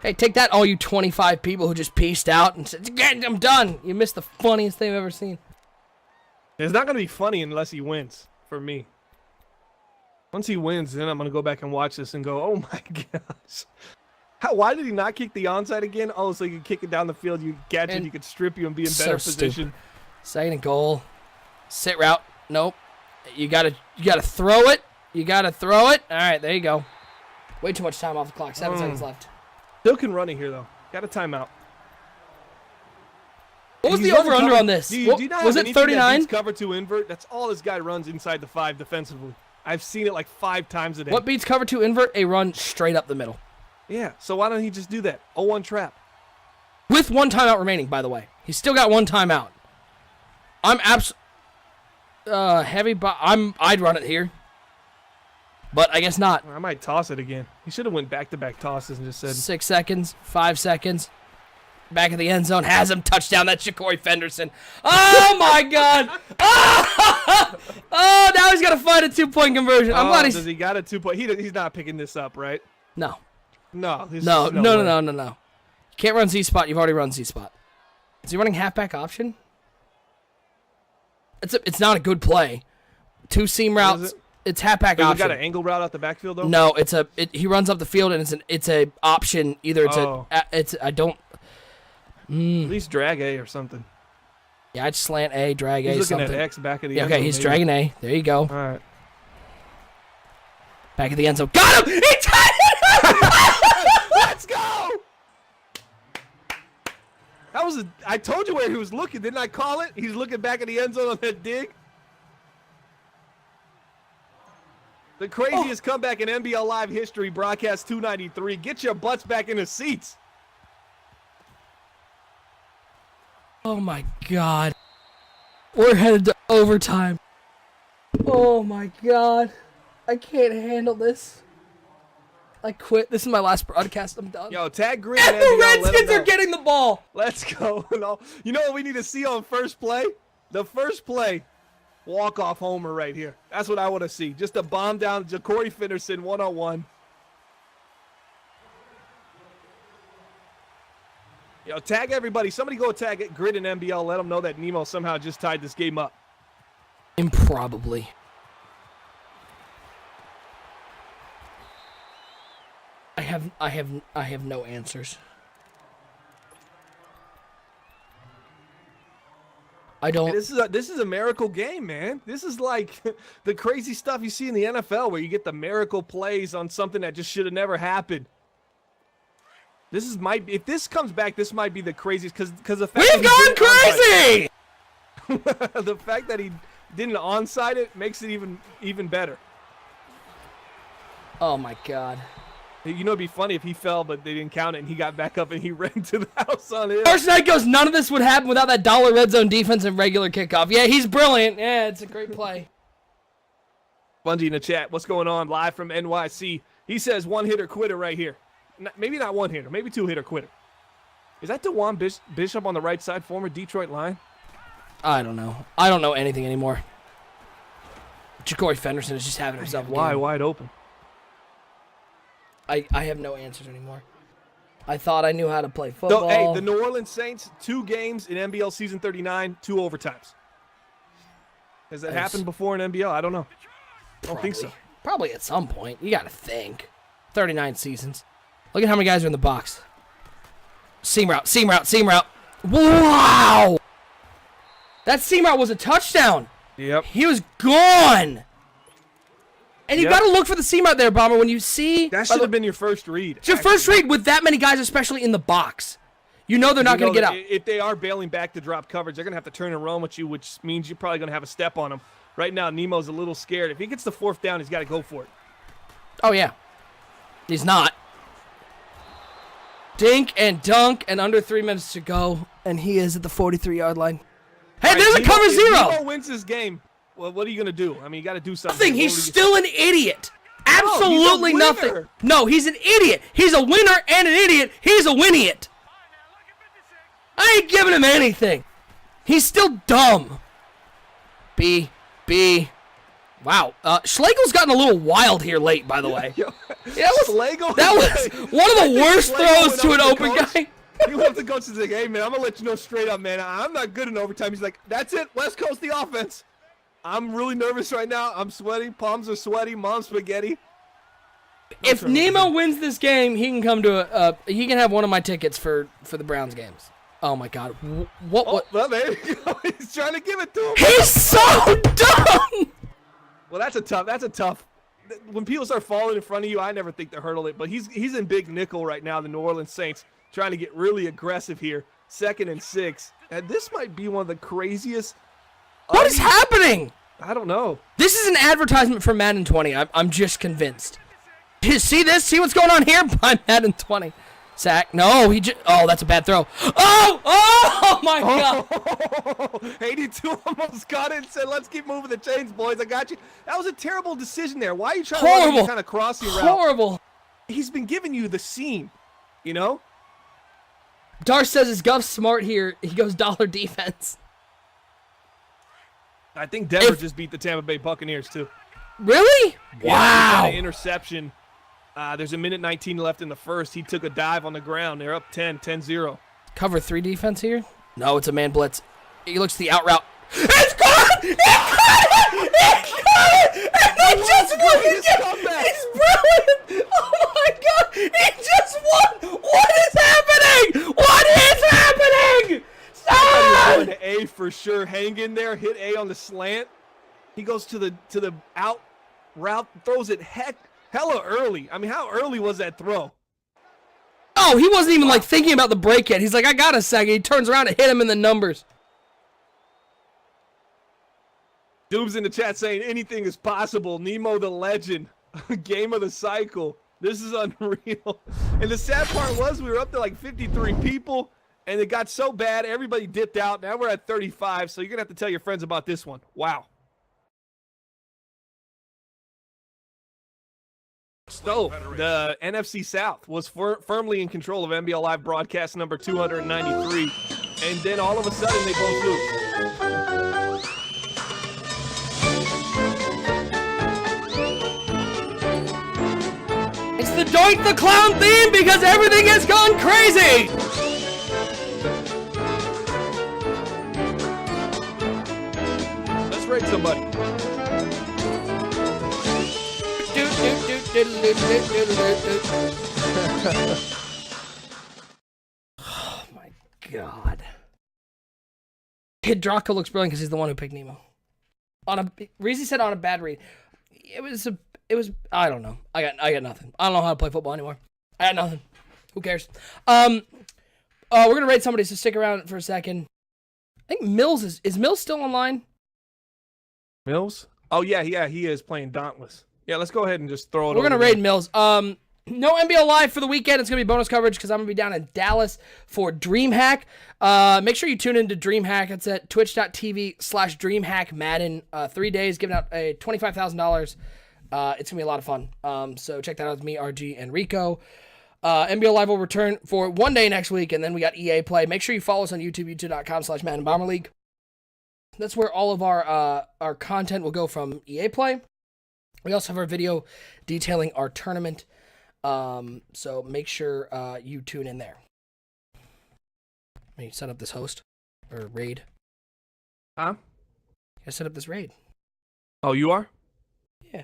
Hey, take that, all you 25 people who just pieced out and said, I'm done. You missed the funniest thing I've ever seen. It's not going to be funny unless he wins, for me. Once he wins, then I'm going to go back and watch this and go, oh my gosh. Why did he not kick the onside again? Oh, so you could kick it down the field, you could catch it, And you could strip you and be in so better stupid. position. Second and goal. Sit route. Nope. You gotta throw it. You gotta throw it. All right, there you go. Way too much time off the clock. 7 seconds left. Still can run it here, though. Got a timeout. What was He's the running over-under cover- on this? Do you, What- do you not was have it anything that 39? beats cover 2 invert? That's all this guy runs inside the 5 defensively. I've seen it like 5 times a day. What beats cover 2 invert? A run straight up the middle. Yeah, so why don't he just do that? 0-1 trap. With 1 timeout remaining, by the way. He's still got 1 timeout. I'm heavy, but I'd run it here. But I guess not. I might toss it again. He should have went back-to-back tosses and just said, 6 seconds, 5 seconds. Back of the end zone, has him touchdown. That's Jacory Fenderson. Oh my God! Oh, now he's got to find a 2-point conversion. I'm glad he's does he got a 2-point? He's not picking this up, right? no, No. no. way. You can't run Z spot. You've already run Z spot. Is he running halfback option? It's not a good play. 2 seam What is routes. it? It's halfback He's option. got an angle route out the backfield though. No, he runs up the field and it's a option. Either At least drag A or something. Yeah, I'd slant A, drag A, He's looking something. at X back of the Yeah, end okay, zone, he's maybe. dragging A. There you go. All right. Back of the end zone. Got him! He tied it! Let's go! I told you where he was looking, didn't I call it? He's looking back at the end zone on that dig. The craziest comeback in NBL Live history, broadcast 293. Get your butts back in the seats. Oh my God. We're headed to overtime. Oh my God. I can't handle this. I quit. This is my last broadcast. I'm done. Yo, tag Green And and the NBL, let 'em Redskins know. are getting the ball. Let's go. No. You know what we need to see on first play? The first play, walk-off homer right here. That's what I want to see. Just a bomb down Jacory Fenderson one-on-one. Yo, tag everybody. Somebody go tag it, Grid and NBL. Let them know that Nemo somehow just tied this game up. Improbably. I have no answers. I don't. This is a miracle game, man. This is like the crazy stuff you see in the NFL where you get the miracle plays on something that just should have never happened. If this comes back, this might be the craziest because the fact We've gone crazy. the fact that he didn't onside it makes it even better. Oh my God. You know, it'd be funny if he fell, but they didn't count it, and he got back up and he ran to the house on it. First night goes, none of this would happen without that dollar red zone defense and regular kickoff. Yeah, he's brilliant. Yeah, it's a great play. Bungie in the chat, what's going on? Live from NYC. He says one-hitter quitter right here. Maybe not one-hitter, maybe two-hitter quitter. Is that DeJuan Bishop on the right side, former Detroit Lion? I don't know. I don't know anything anymore. Jacory Fenderson is just having himself a game. Wide open. I have no answers anymore. I thought I knew how to play football. Hey, the New Orleans Saints, 2 games in NBL season 39, 2 overtimes. Has that happened before in NBL? I don't know. I don't think so. Probably at some point. You got to think. 39 seasons. Look at how many guys are in the box. Seam route, seam route, seam route. Wow! That seam route was a touchdown. Yep. He was gone. And you Yep. got to look for the seam out there, Bomber, when you see. That should have been your first read. It's your first read with that many guys, especially in the box. You know they're not going to get out. If they are bailing back to drop coverage, they're going to have to turn and run with you, which means you're probably going to have a step on them. Right now, Nemo's a little scared. If he gets the 4th down, he's got to go for it. Oh, yeah. He's not. Dink and dunk, and under 3 minutes to go, and he is at the 43-yard line. Hey, All right, there's a cover if zero. Nemo wins this game, well, what are you going to do? I mean, you got to do something. Nothing. He's still an idiot. Absolutely he's a nothing. winner. No, he's an idiot. He's a winner and an idiot. He's a winiot. I ain't giving him anything. He's still dumb. B. Wow. Schlegel's gotten a little wild here late, by the way. Yo, Yeah, that was one of the worst throws to an open guy. He went up to the coach and said, hey, man, I'm going to let you know straight up, man. I'm not good in overtime. He's like, that's it. West Coast the offense. I'm really nervous right now. I'm sweaty. Palms are sweaty. Mom's spaghetti. If Nemo wins this game, he can come to he can have one of my tickets for the Browns games. Oh my God! What? Well, there you go. He's trying to give it to him. He's so dumb. Well, that's a tough. When people start falling in front of you, I never think to hurdle it. But he's in big nickel right now. The New Orleans Saints trying to get really aggressive here. 2nd and 6, And this might be one of the craziest. What is happening? I don't know. This is an advertisement for Madden 20. I'm just convinced. See this? See what's going on here? By Madden 20. Sack. No, oh, that's a bad throw. Oh my God. 82 almost got it and said, let's keep moving the chains, boys. I got you. That was a terrible decision there. Why are you trying to run any kind of crossing route? Horrible. He's been giving you the seam, you know? Darce says, is Guff smart here? He goes dollar defense. I think Denver just beat the Tampa Bay Buccaneers, too. Really? Yeah, wow. Interception. There's a minute 19 left in the first. He took a dive on the ground. They're up 10-0. Cover 3 defense here? No, it's a man blitz. He looks to the out route. It's gone! He got it! He got it! And he just won! He's brilliant! Oh my God! He just won! What is happening? What is happening? Stop! Going to A for sure. Hang in there. Hit A on the slant. He goes to the out route. Throws it hella early. I mean, how early was that throw? Oh, he wasn't even like thinking about the break yet. He's like, I got a second. He turns around and hit him in the numbers. Doob's in the chat saying anything is possible. Nemo the legend. Game of the cycle. This is unreal. And the sad part was we were up to like 53 people, and it got so bad everybody dipped out. Now we're at 35, so you're going to have to tell your friends about this one. Wow. So, the NFC South was firmly in control of NBL Live broadcast number 293, and then all of a sudden they both lose. It's the Doink the Clown theme because everything has gone crazy! Let's rate somebody. Oh my God. Kid Draco looks brilliant because he's the one who picked Nemo. Reezy said on a bad read. It was I don't know. I got nothing. I don't know how to play football anymore. I got nothing. Who cares? We're gonna rate somebody, so stick around for a second. I think Mills is Mills still online? Mills? Oh yeah, he is playing Dauntless. Yeah, let's go ahead and just throw it. We're gonna raid Mills. No NBL Live for the weekend. It's gonna be bonus coverage because I'm gonna be down in Dallas for DreamHack. Make sure you tune into DreamHack. It's at twitch.tv/DreamHack Madden. 3 days, giving out a $25,000. It's gonna be a lot of fun. So check that out with me, RG, and Rico. NBL Live will return for 1 day next week, and then we got EA Play. Make sure you follow us on YouTube, youtube.com/Madden Bomber League. That's where all of our content will go from EA Play. We also have our video detailing our tournament. So make sure you tune in there. Let me set up this host or raid. Huh? I set up this raid. Oh, you are? Yeah.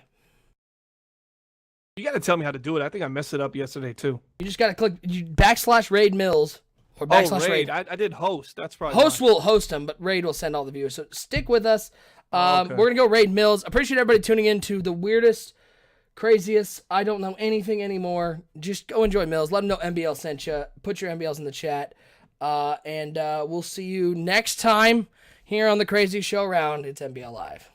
You got to tell me how to do it. I think I messed it up yesterday too. You just got to click /raid Mills or /raid. I did host. That's probably Host will host them, but raid will send all the viewers. So stick with us. Okay. We're gonna go raid Mills. Appreciate everybody tuning in to the weirdest, craziest. I don't know anything anymore. Just go enjoy Mills. Let them know NBL sent you. Put your NBLs in the chat, and we'll see you next time here on the Crazy Show Round. It's NBL Live.